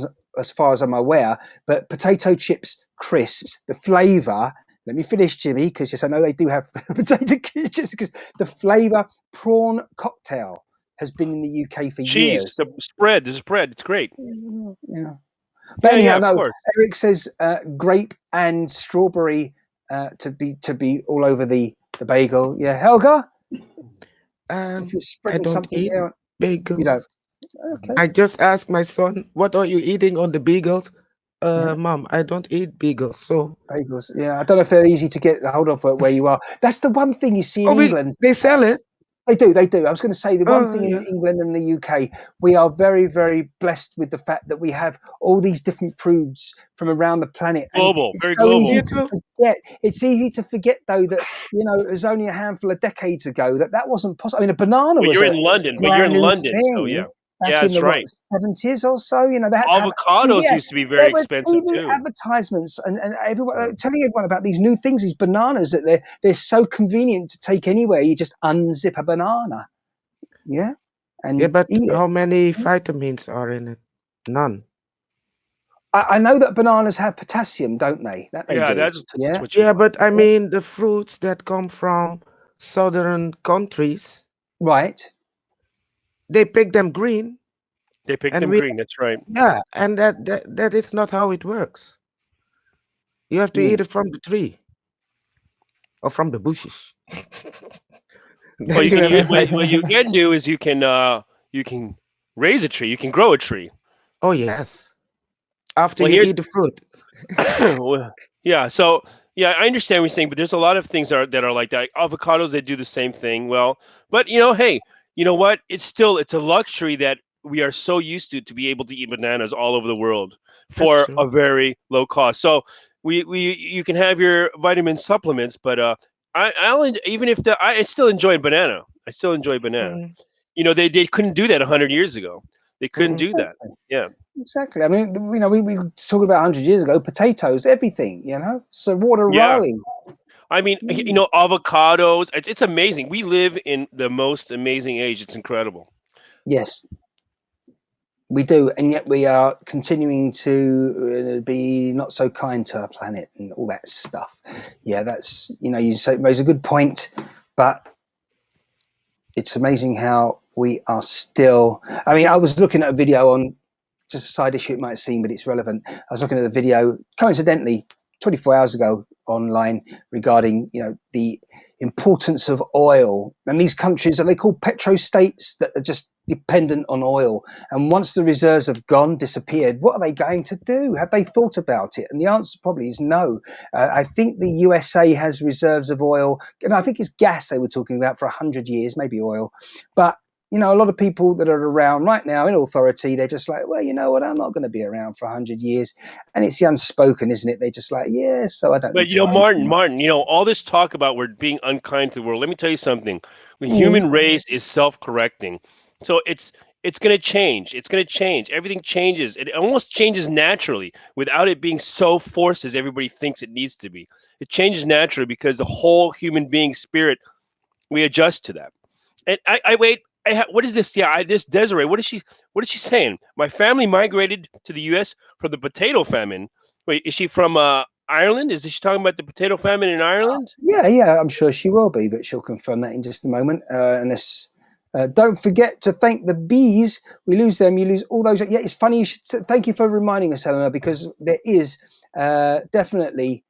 as I'm aware, but potato chips crisps, the flavour. Let me finish, Jimmy, because yes, I know they do have potato chips, because the flavour prawn cocktail has been in the UK for Cheese, years. the spread. It's great. Yeah. But anyhow, of no. course. Eric says grape and strawberry to be all over the bagel. Yeah, Helga, if you're I spreading don't something eat there, bagels. you don't. Okay. I just asked my son, "What are you eating on the bagels?" Yeah. Mom, I don't eat bagels. So, Bagels. Yeah, I don't know if they're easy to get hold of where you are. That's the one thing you see in England. they sell it. They do. I was going to say the one Oh, thing in yeah. England and the UK, we are very, very blessed with the fact that we have all these different foods from around the planet, and Global, it's very so global. easy You to too. forget. It's easy to forget, though, that it was only a handful of decades ago that wasn't possible. I mean, a banana But was you're a in London. brand new So thing yeah. back Yeah, in that's the right. 70s or so. They had to have Avocados TV. used to be very There were expensive TV too. advertisements and everyone telling everyone about these new things, these bananas that they're so convenient to take anywhere. You just unzip a banana, yeah, Yeah, and but eat it. how many vitamins are in it? None. I know that bananas have potassium, don't they? That they Yeah, do. that's Yeah, what you Yeah, want. but I mean the fruits that come from southern countries, right. they pick them green, They picked and them green. That's right. and that is not how it works. You have to Mm. eat it from the tree or from the bushes. Well, Then you have the what you can do is you can raise a tree. You can grow a tree. Oh yes. After Well, you here, eat the fruit. well, yeah. So yeah, I understand what you're saying, but there's a lot of things that are like that. Avocados, they do the same thing. Well, but hey, you know what? It's a luxury that we are so used to be able to eat bananas all over the world That's for true. a very low cost. So you can have your vitamin supplements, but even if I still enjoy banana. I still enjoy banana. Mm, They couldn't do that 100 years ago. They couldn't mm, do that. Exactly. Yeah. Exactly. I mean, we talked about 100 years ago, potatoes, everything, So water Yeah. Raleigh. I mean, avocados. It's amazing. We live in the most amazing age. It's incredible. Yes, we do, and yet we are continuing to be not so kind to our planet and all that stuff. Yeah, that's you say raise a good point, but it's amazing how we are still. I mean, I was looking at a video on just a side issue it might seem, but it's relevant. I was looking at a video coincidentally 24 hours ago online regarding the importance of oil, and these countries are they called petrostates that are just dependent on oil, and once the reserves have disappeared, what are they going to do? Have they thought about it? And the answer probably is no. I think the USA has reserves of oil, and I think it's gas they were talking about for 100 years, maybe oil, but a lot of people that are around right now in authority, they're just like, well, you know what, I'm not going to be around for 100 years. And it's the unspoken, isn't it? They're just like, yeah, so I don't But need to worry too much. Martin, all this talk about we're being unkind to the world. Let me tell you something. The Mm. human race is self-correcting, so it's going to change. It's going to change. Everything changes. It almost changes naturally without it being so forced as everybody thinks it needs to be. It changes naturally because the whole human being spirit, we adjust to that. And I wait. What is this? Yeah, this Desiree. What is she saying? My family migrated to the U.S. from the potato famine. Wait, is she from Ireland? Is she talking about the potato famine in Ireland? Yeah, I'm sure she will be, but she'll confirm that in just a moment. Unless, don't forget to thank the bees. We lose them, you lose all those. Yeah, it's funny. You should thank you for reminding us, Eleanor, because there is definitely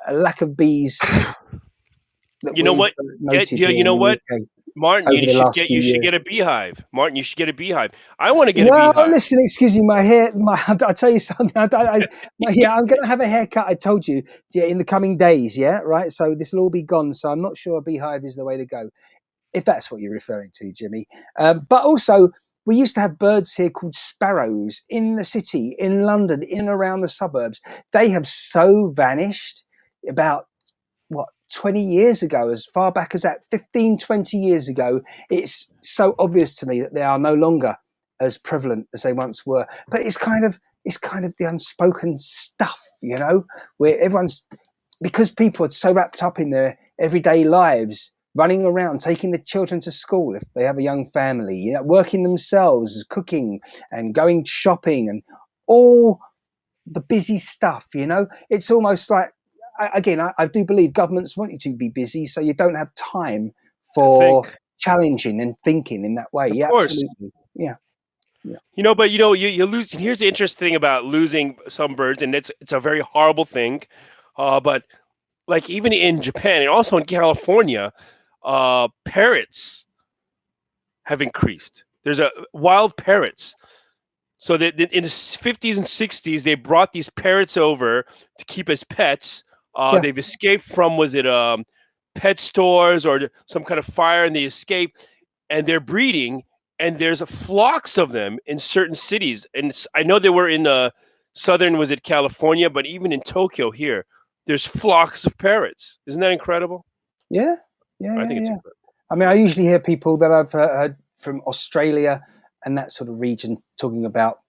a lack of bees that You know we've what? noted here You in know the what, UK Martin? over You the should last get few years. a beehive. Martin, you should get a beehive. I want to get a Well, beehive. listen, excuse me, my hair. I'll tell you something. Yeah, I'm going to have a haircut. I told you, yeah, in the coming days. Yeah, right. So this will all be gone. So I'm not sure a beehive is the way to go, if that's what you're referring to, Jimmy. But also, we used to have birds here called sparrows in the city, in London, in and around the suburbs. They have so vanished. About 20 years ago, as far back as that 15, 20 years ago, it's so obvious to me that they are no longer as prevalent as they once were. But it's kind of the unspoken stuff, where everyone's, because people are so wrapped up in their everyday lives, running around, taking the children to school if they have a young family, working themselves, cooking and going shopping and all the busy stuff, it's almost like, again, I do believe governments want you to be busy so you don't have time To think, for challenging and thinking in that way. of Yeah, course. absolutely. Yeah. But you lose. Here's the interesting thing about losing some birds, and it's a very horrible thing. But like even in Japan and also in California, parrots have increased. There's a wild parrots. So that in the 50s and 60s, they brought these parrots over to keep as pets. Yeah. They've escaped from, was it pet stores or some kind of fire, and they escape, and they're breeding, and there's flocks of them in certain cities. And I know they were in southern, was it California, but even in Tokyo here, there's flocks of parrots. Isn't that incredible? Yeah. I think it's incredible. I mean, I usually hear people that I've heard from Australia and that sort of region talking about,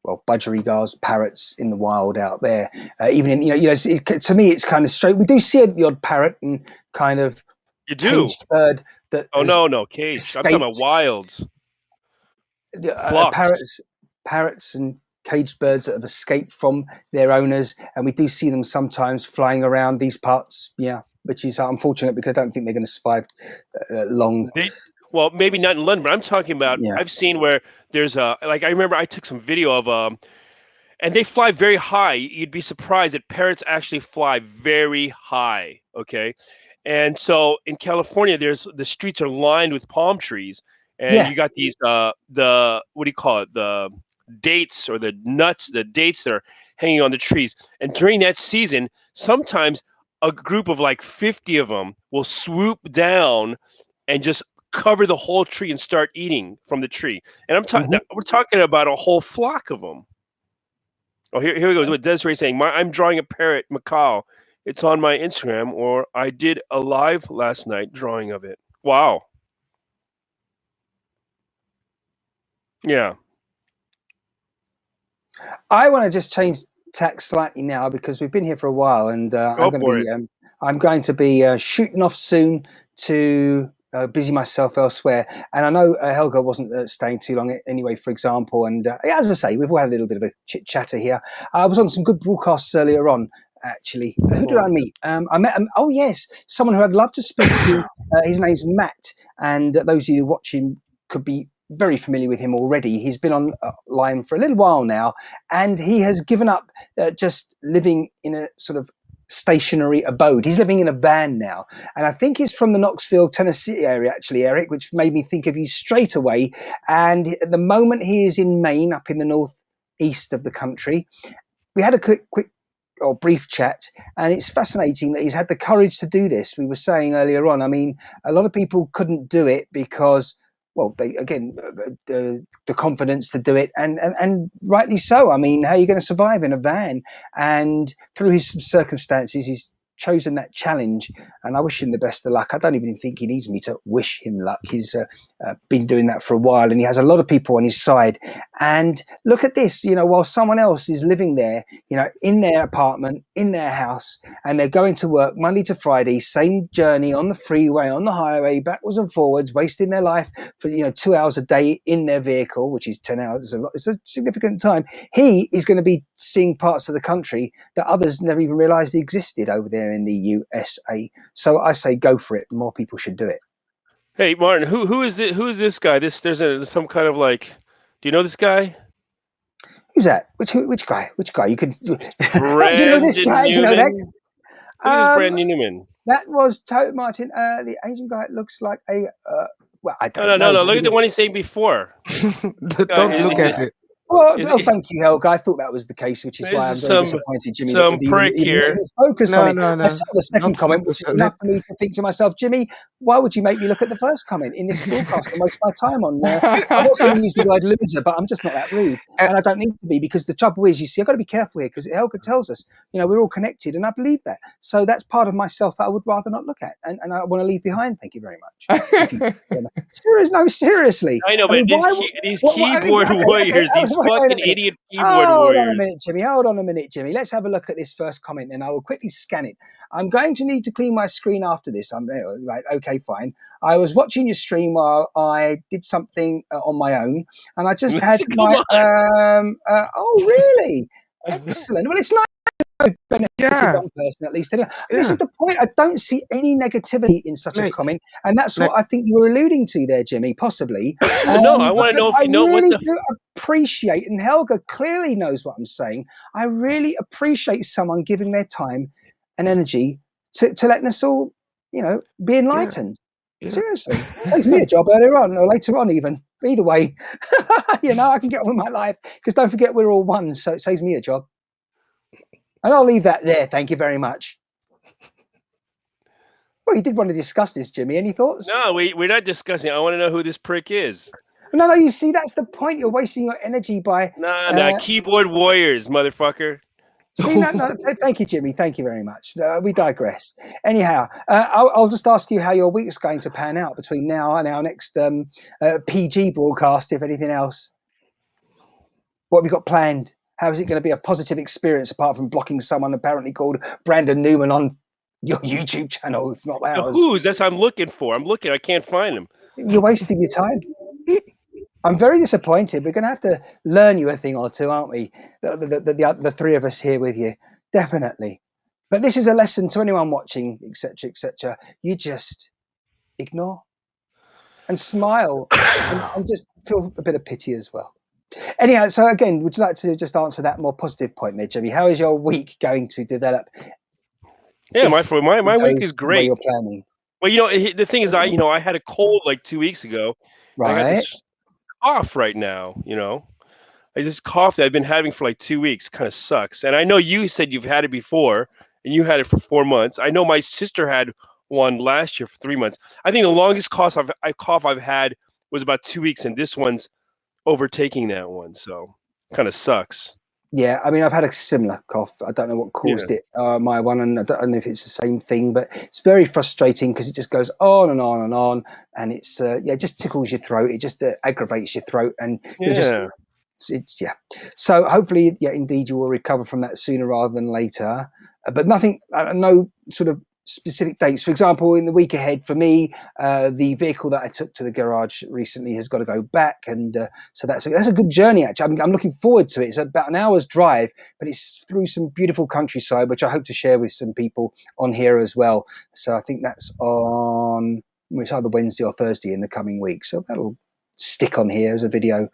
well, budgerigars, parrots in the wild out there. Even in, to me, it's kind of straight. We do see the odd parrot and kind of You do? caged bird that Oh, has no, cage. I'm talking about escaped. wilds. Flocks. Parrots and caged birds that have escaped from their owners, and we do see them sometimes flying around these parts. Yeah, which is unfortunate because I don't think they're going to survive long. Well, maybe not in London, but I'm talking about. Yeah. I've seen where there's I remember I took some video of and they fly very high. You'd be surprised that parrots actually fly very high. Okay, and so in California, the streets are lined with palm trees, and you got these the what do you call it, the dates or the dates that are hanging on the trees. And during that season, sometimes a group of like 50 of them will swoop down and just cover the whole tree and start eating from the tree. And we're talking about a whole flock of them. Oh, here we go. What Desiree saying? I'm drawing a parrot macaw. It's on my Instagram, or I did a live last night drawing of it. Wow. Yeah. I want to just change tack slightly now because we've been here for a while, and Go for it. I'm going to be shooting off soon to busy myself elsewhere. And I know Helga wasn't staying too long anyway, for example. And as I say, we've all had a little bit of a chit chatter here. I was on some good broadcasts earlier on. Actually, who did I meet? I met. Oh yes, someone who I'd love to speak to. His name's Matt, and those of you watching could be very familiar with him already. He's been on line for a little while now, and he has given up just living in a sort of stationary abode. He's living in a van now, and I think he's from the Knoxville, Tennessee area, actually, Eric, which made me think of you straight away. And at the moment, he is in Maine, up in the northeast of the country. We had a quick or brief chat, and it's fascinating that he's had the courage to do this. We were saying earlier on, I mean, a lot of people couldn't do it because, well, they, again, the confidence to do it, and rightly so. I mean, how are you going to survive in a van? And through his circumstances, he's chosen that challenge, and I wish him the best of luck. I don't even think he needs me to wish him luck. He's been doing that for a while, and he has a lot of people on his side. And look at this, you know, while someone else is living there, you know, in their apartment, in their house, and they're going to work Monday to Friday, same journey on the freeway, on the highway, backwards and forwards, wasting their life for, 2 hours a day in their vehicle, which is 10 hours. It's a significant time. He is going to be seeing parts of the country that others never even realized existed over there in the USA. So I say go for it. More people should do it. Hey, Martin, who is this guy? There's some kind of like. Do you know this guy? Who's that? Which guy? Which guy? You could. Do Brandon you know this guy? Do you know that? Who is Brandon Newman? That was Martin. The Asian guy looks like a. Well, I don't know. No. Look at the one he's saying before. Don't look at it. Well, thank you, Helga. I thought that was the case, which is why I'm very disappointed, Jimmy. Some prick here. Focus on it. No. I saw the second comment, which is enough for me to think to myself, Jimmy, why would you make me look at the first comment in this broadcast and waste my time on there? I was going to use the word loser, but I'm just not that rude. And I don't need to be, because the trouble is, you see, I've got to be careful here, because Helga tells us, we're all connected, and I believe that. So that's part of myself that I would rather not look at, and I want to leave behind. Thank you very much. Seriously. I know, but these keyboard warriors, these fucking idiot keyboard warriors. Hold on a minute, Jimmy. Let's have a look at this first comment, and I will quickly scan it. I'm going to need to clean my screen after this. I'm right. Okay, fine. I was watching your stream while I did something on my own, and I just had my. Oh, really? Excellent. Well, it's nice. Benefited one person at least. Anyway, this is the point. I don't see any negativity in such a comment, and that's what I think you were alluding to there, Jimmy. Possibly. No, I want to know if you know really what the. Do appreciate, and Helga clearly knows what I'm saying. I really appreciate someone giving their time and energy to letting us all, be enlightened. Yeah. Seriously, saves me a job earlier on or later on, even. Either way, I can get on with my life, because don't forget we're all one, so it saves me a job. And I'll leave that there. Thank you very much. Well, you did want to discuss this, Jimmy. Any thoughts? No, we're not discussing. I want to know who this prick is. No, you see, that's the point. You're wasting your energy by... No, keyboard warriors, motherfucker. See, no, thank you, Jimmy. Thank you very much. We digress. Anyhow, I'll just ask you how your week's going to pan out between now and our next PG broadcast, if anything else. What have you got planned? How is it going to be a positive experience apart from blocking someone apparently called Brandon Newman on your YouTube channel, if not ours? Who? That's what I'm looking for. I can't find him. You're wasting your time. I'm very disappointed. We're going to have to learn you a thing or two, aren't we? The three of us here with you. Definitely. But this is a lesson to anyone watching, etc., etc. You just ignore and smile and just feel a bit of pity as well. Anyhow, so again, would you like to just answer that more positive point there, Jimmy? How is your week going to develop? Yeah, my week is great. You're planning. Well, the thing is, I had a cold like 2 weeks ago. Right. I got this cough right now. I just coughed that I've been having for like 2 weeks. Kind of sucks. And I know you said you've had it before, and you had it for 4 months. I know my sister had one last year for 3 months. I think the longest cough I've had was about 2 weeks, and this one's overtaking that one, so kind of sucks. Yeah, I mean, I've had a similar cough. I don't know what caused it, my one, and I don't know if it's the same thing, but it's very frustrating because it just goes on and on and on, and it's it just tickles your throat. It just aggravates your throat, and you're just Yeah. it's yeah. So hopefully, yeah, indeed, you will recover from that sooner rather than later. But nothing, no sort of specific dates. For example, in the week ahead for me, the vehicle that I took to the garage recently has got to go back, and so that's a good journey. Actually, I'm looking forward to it. It's about an hour's drive, but it's through some beautiful countryside, which I hope to share with some people on here as well. So I think that's on. It's either Wednesday or Thursday in the coming week. So that'll stick on here as a video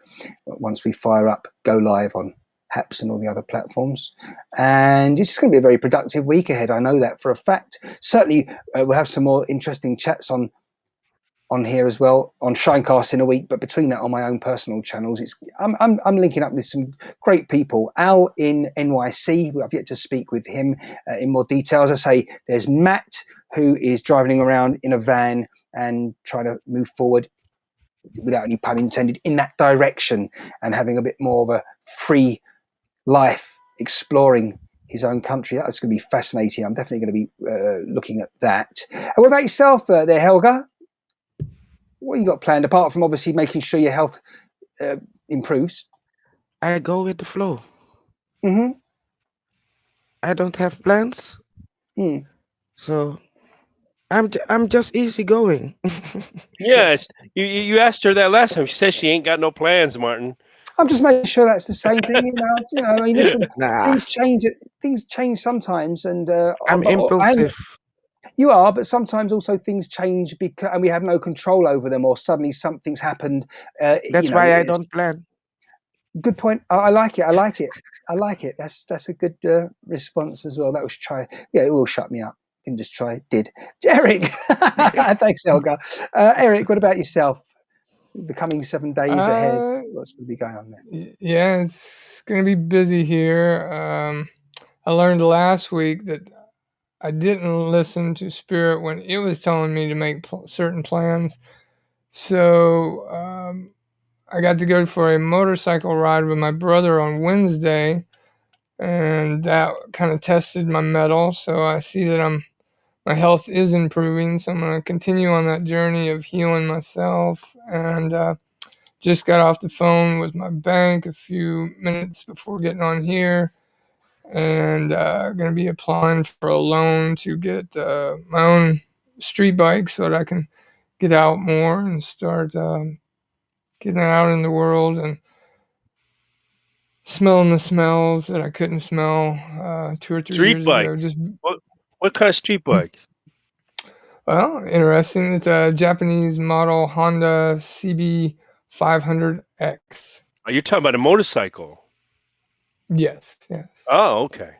once we fire up go live on Haps and all the other platforms. And it's just going to be a very productive week ahead. I know that for a fact. Certainly, we'll have some more interesting chats on here as well on ShineCast in a week. But between that, on my own personal channels, I'm linking up with some great people. Al in NYC, I've yet to speak with him in more detail. As I say, there's Matt, who is driving around in a van and trying to move forward, without any pun intended, in that direction, and having a bit more of a free life, exploring his own country. That's going to be fascinating. I'm definitely going to be looking at that. And what about yourself there, Helga? What you got planned, apart from obviously making sure your health improves? I go with the flow. Mm-hmm. I don't have plans, Mm. so I'm just easygoing. Yes. You asked her that last time. She says she ain't got no plans, Martin. I'm just making sure that's the same thing. I mean, listen, Nah, things change. Things change sometimes, and I'm impulsive. you are, but sometimes also things change because, and we have no control over them, or suddenly something's happened. That's why I don't plan. Good point. I like it. I like it. I like it. That's a good response as well. That was try. Yeah, it will shut me up. Didn't just try. It did. Eric. Thanks, Helga. Eric, what about yourself? The coming 7 days ahead. What's going to be going on there? Yeah, it's gonna be busy here. I learned last week that I didn't listen to Spirit when it was telling me to make certain plans. So I got to go for a motorcycle ride with my brother on Wednesday, and that kind of tested my mettle. So I see that my health is improving. So I'm going to continue on that journey of healing myself. And just got off the phone with my bank a few minutes before getting on here, and going to be applying for a loan to get my own street bike so that I can get out more and start getting out in the world and smelling the smells that I couldn't smell 2 or 3 Street years bike. ago. Just What kind of street bike? well, interesting. It's a Japanese model Honda CB 500X. Oh, you're talking about a motorcycle. Yes. Oh, okay.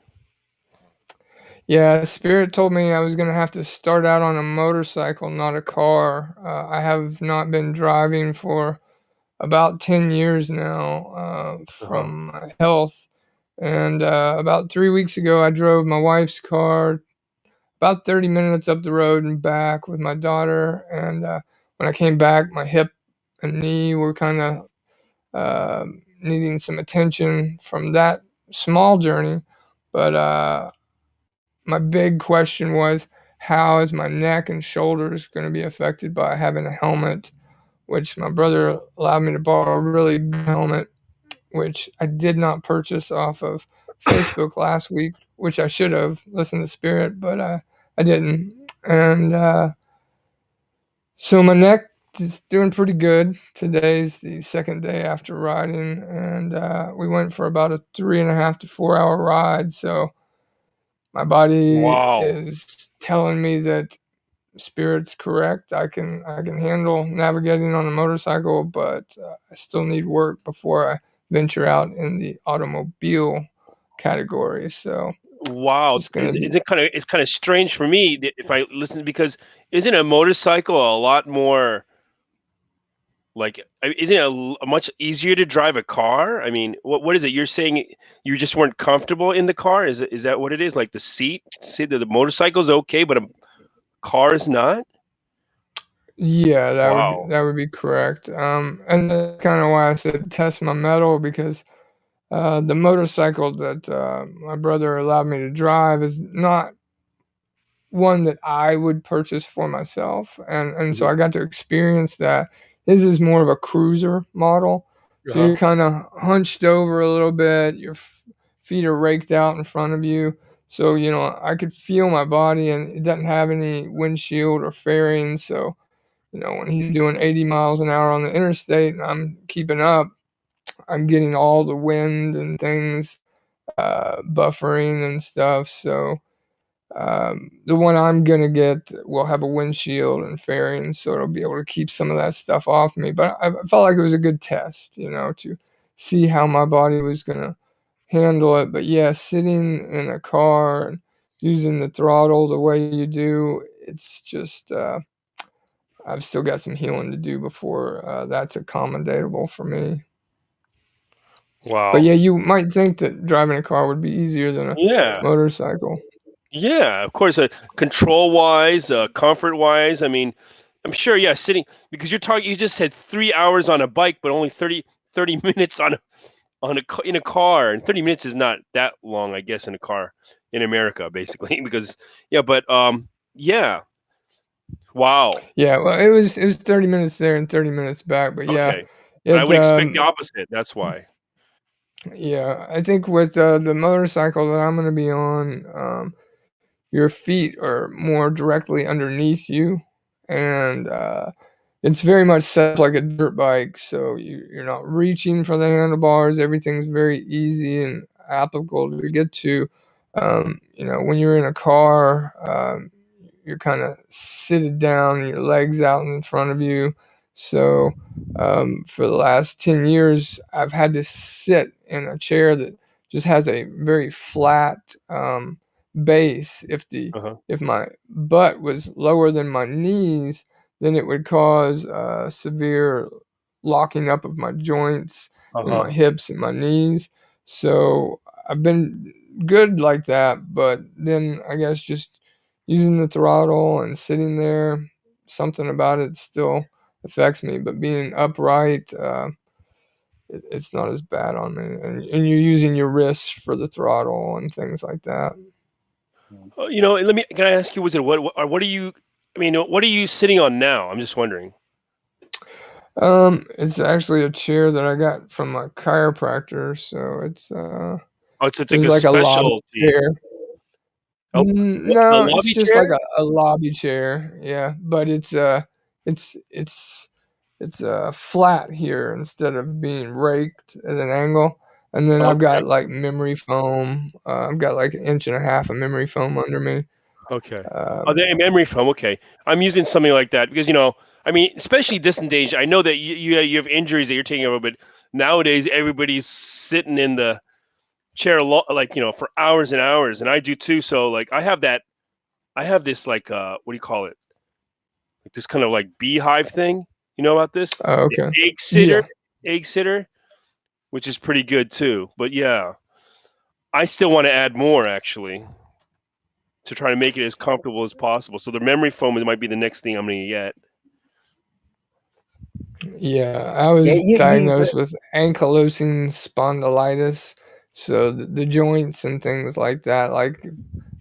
Yeah, Spirit told me I was going to have to start out on a motorcycle, not a car. I have not been driving for about 10 years now from my health. And about 3 weeks ago, I drove my wife's car about 30 minutes up the road and back with my daughter. And when I came back, my hip and knee were kind of needing some attention from that small journey. But my big question was, how is my neck and shoulders going to be affected by having a helmet, which my brother allowed me to borrow a really good helmet, which I did not purchase off of Facebook last week, which I should have listened to Spirit, but I didn't. And so my neck is doing pretty good. Today's the second day after riding, and we went for about a 3.5 to 4 hour ride. So my body Wow. is telling me that Spirit's correct. I can handle navigating on a motorcycle, but I still need work before I venture out in the automobile category. So Wow. just gonna be. It's kind of strange for me if I listen, because isn't a motorcycle a lot more like, isn't it much easier to drive a car? I mean, what is it? You're saying you just weren't comfortable in the car? Is that what it is? Like the seat? Say that the motorcycle's okay, but a car is not? Yeah, Wow. that would be correct. And that's kind of why I said test my metal, because the motorcycle that my brother allowed me to drive is not one that I would purchase for myself, and so Mhm. I got to experience that. His is more of a cruiser model, so Uh-huh. you're kind of hunched over a little bit. Your feet are raked out in front of you, so I could feel my body, and it doesn't have any windshield or fairings. So when he's doing 80 miles an hour on the interstate, and I'm keeping up, I'm getting all the wind and things, buffering and stuff. So the one I'm gonna get will have a windshield and fairings, so it'll be able to keep some of that stuff off me. But I felt like it was a good test, to see how my body was gonna handle it. But yeah, sitting in a car and using the throttle the way you do, it's just I've still got some healing to do before that's accommodatable for me. But Wow. yeah, you might think that driving a car would be easier than a Yeah. motorcycle. Yeah, of course. Control wise, comfort wise. I mean, I'm sure. Yeah, sitting because you're talking. You just said 3 hours on a bike, but only 30 minutes in a car, and 30 minutes is not that long, I guess, in a car in America, basically. Because yeah, but yeah. Wow. Yeah, well, it was 30 minutes there and 30 minutes back, but yeah, Okay. I it would expect the opposite. That's why. yeah, I think with the motorcycle that I'm gonna be on, your feet are more directly underneath you, and it's very much set up like a dirt bike, so you're not reaching for the handlebars. Everything's very easy and applicable to get to. When you're in a car, you're kind of seated down, and your legs out in front of you. So for the last 10 years, I've had to sit in a chair that just has a very flat base. Uh-huh. If my butt was lower than my knees, then it would cause severe locking up of my joints in my Uh-huh. hips and my knees. So I've been good like that, but then I guess just using the throttle and sitting there, something about it still affects me. But being upright, it's not as bad on me. And you're using your wrists for the throttle and things like that. Can I ask you, was it what are you, I mean, what are you sitting on now? I'm just wondering. It's actually a chair that I got from my chiropractor, so Oh, it's it like was a like a lobby specialty. chair. Oh, the No, it's lobby just chair? like a lobby chair, yeah, but it's it's flat here instead of being raked at an angle, and then I've Okay. got, like, memory foam, I've got, like, an inch and a half of memory foam under me, Okay. Oh, um the memory foam. Okay, I'm using something like that because I mean, especially this age. I know that you have injuries that you're taking over, but nowadays everybody's sitting in the chair like for hours and hours, and I do too. So like I have this like what do you call it? Like this kind of like beehive thing. You know about this? Oh, The okay. egg sitter, Yeah. egg sitter, which is pretty good too. But yeah, I still want to add more actually to try to make it as comfortable as possible. So the memory foam might be the next thing I'm going to get. Yeah, I Yeah, was you diagnosed with ankylosing spondylitis, so the joints and things like that, like,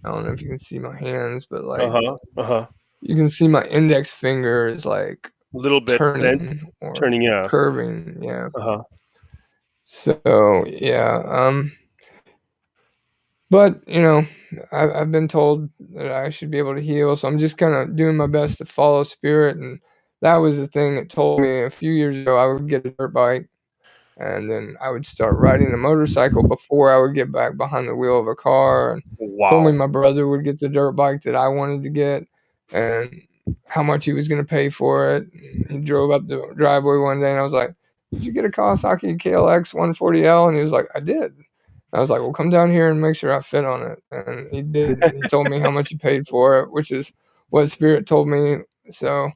I don't know if you can see my hands, but, Uh like, huh. Uh huh. you can see my index finger is, like, A little bit bent, turning or turning. Yeah. curving, yeah. Uh huh. So, yeah, but, I've been told that I should be able to heal, so I'm just kinda doing my best to follow spirit, and that was the thing that told me a few years ago I would get a dirt bike, and then I would start riding a motorcycle before I would get back behind the wheel of a car, and told me Wow. my brother would get the dirt bike that I wanted to get, and how much he was gonna pay for it. He drove up the driveway one day, and I was like, "Did you get a Kawasaki KLX 140L?" And he was like, "I did." I was like, "Well, come down here and make sure I fit on it." And he did. He told me how much he paid for it, which is what Spirit told me. So,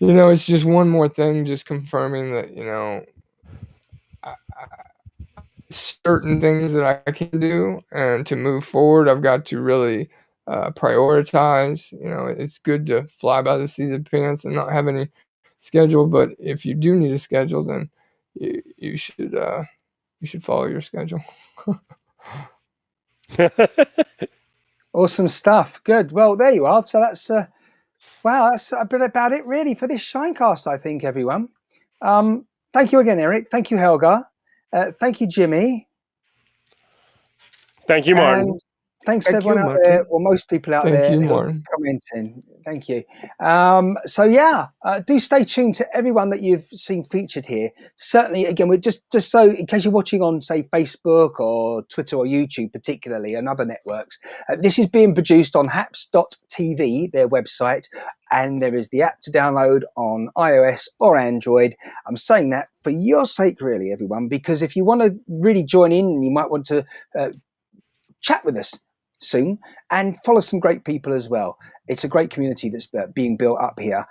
it's just one more thing, just confirming that, I, certain things that I can do, and to move forward, I've got to really prioritize. It's good to fly by the seat of pants and not have any schedule, but if you do need a schedule, then you should you should follow your schedule. Awesome stuff. Good. Well, there you are. So that's wow. That's a bit about it, really, for this ShineCast. I think, everyone. Thank you again, Eric. Thank you, Helga. Thank you, Jimmy. Thank you, Martin. And thanks Thank everyone you, out Martin. there, or most people out Thank there you, who are Martin. commenting. Thank you. So yeah, do stay tuned to everyone that you've seen featured here. Certainly, again, we're just so in case you're watching on, say, Facebook or Twitter or YouTube, particularly, and other networks. This is being produced on haps.tv, their website, and there is the app to download on iOS or Android. I'm saying that for your sake, really, everyone, because if you want to really join in, you might want to chat with us soon and follow some great people as well. It's a great community that's being built up here,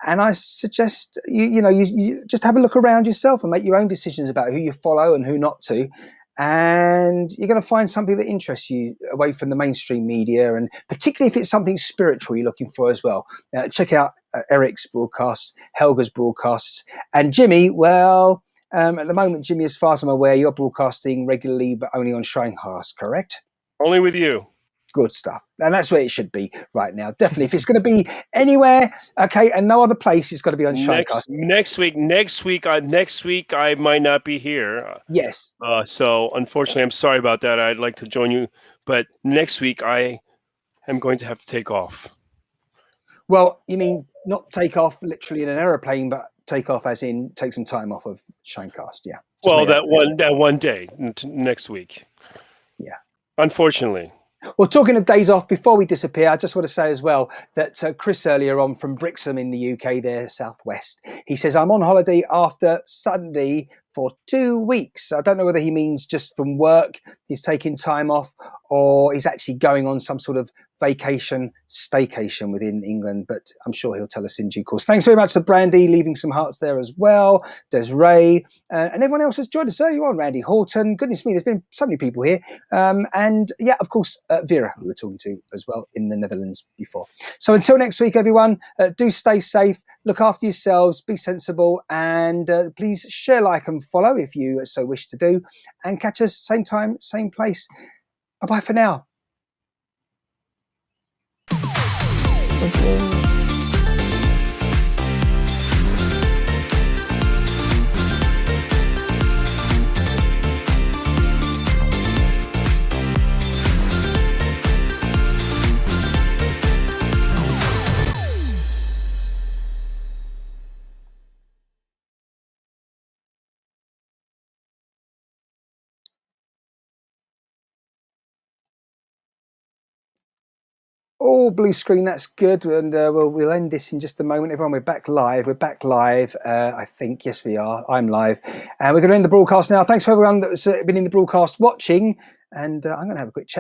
and I suggest you just have a look around yourself and make your own decisions about who you follow and who not to, and you're going to find something that interests you away from the mainstream media, and particularly if it's something spiritual you're looking for as well. Check out Eric's broadcasts, Helga's broadcasts, and Jimmy. Well, at the moment, Jimmy, as far as I'm aware, you're broadcasting regularly but only on ShineCast, correct? Only with you. Good stuff. And that's where it should be right now. Definitely. If it's going to be anywhere, okay, and no other place, it's got to be on ShineCast. Next week I might not be here. Yes. So unfortunately, I'm sorry about that. I'd like to join you, but next week I am going to have to take off. Well, you mean not take off literally in an aeroplane, but take off as in take some time off of ShineCast. Yeah. Well, that one day next week. Yeah. Unfortunately. Well, talking of days off, before we disappear, I just want to say as well that Chris earlier on from Brixham in the UK, there, southwest, he says, I'm on holiday after Sunday for 2 weeks. I don't know whether he means just from work, he's taking time off, or he's actually going on some sort of vacation, staycation within England, but I'm sure he'll tell us in due course. Thanks very much to Brandy, leaving some hearts there as well. Desiree, and everyone else has joined us. So you're on, Randy Horton. Goodness me, there's been so many people here. And yeah, of course, Vera, who we were talking to as well in the Netherlands before. So until next week, everyone, do stay safe, look after yourselves, be sensible, and please share, like, and follow if you so wish to do. And catch us same time, same place. Bye-bye for now. Okay. Oh, blue screen, that's good. And we'll end this in just a moment. Everyone, we're back live. We're back live, I think. Yes, we are. I'm live. And we're going to end the broadcast now. Thanks for everyone that's been in the broadcast watching. And I'm going to have a quick chat.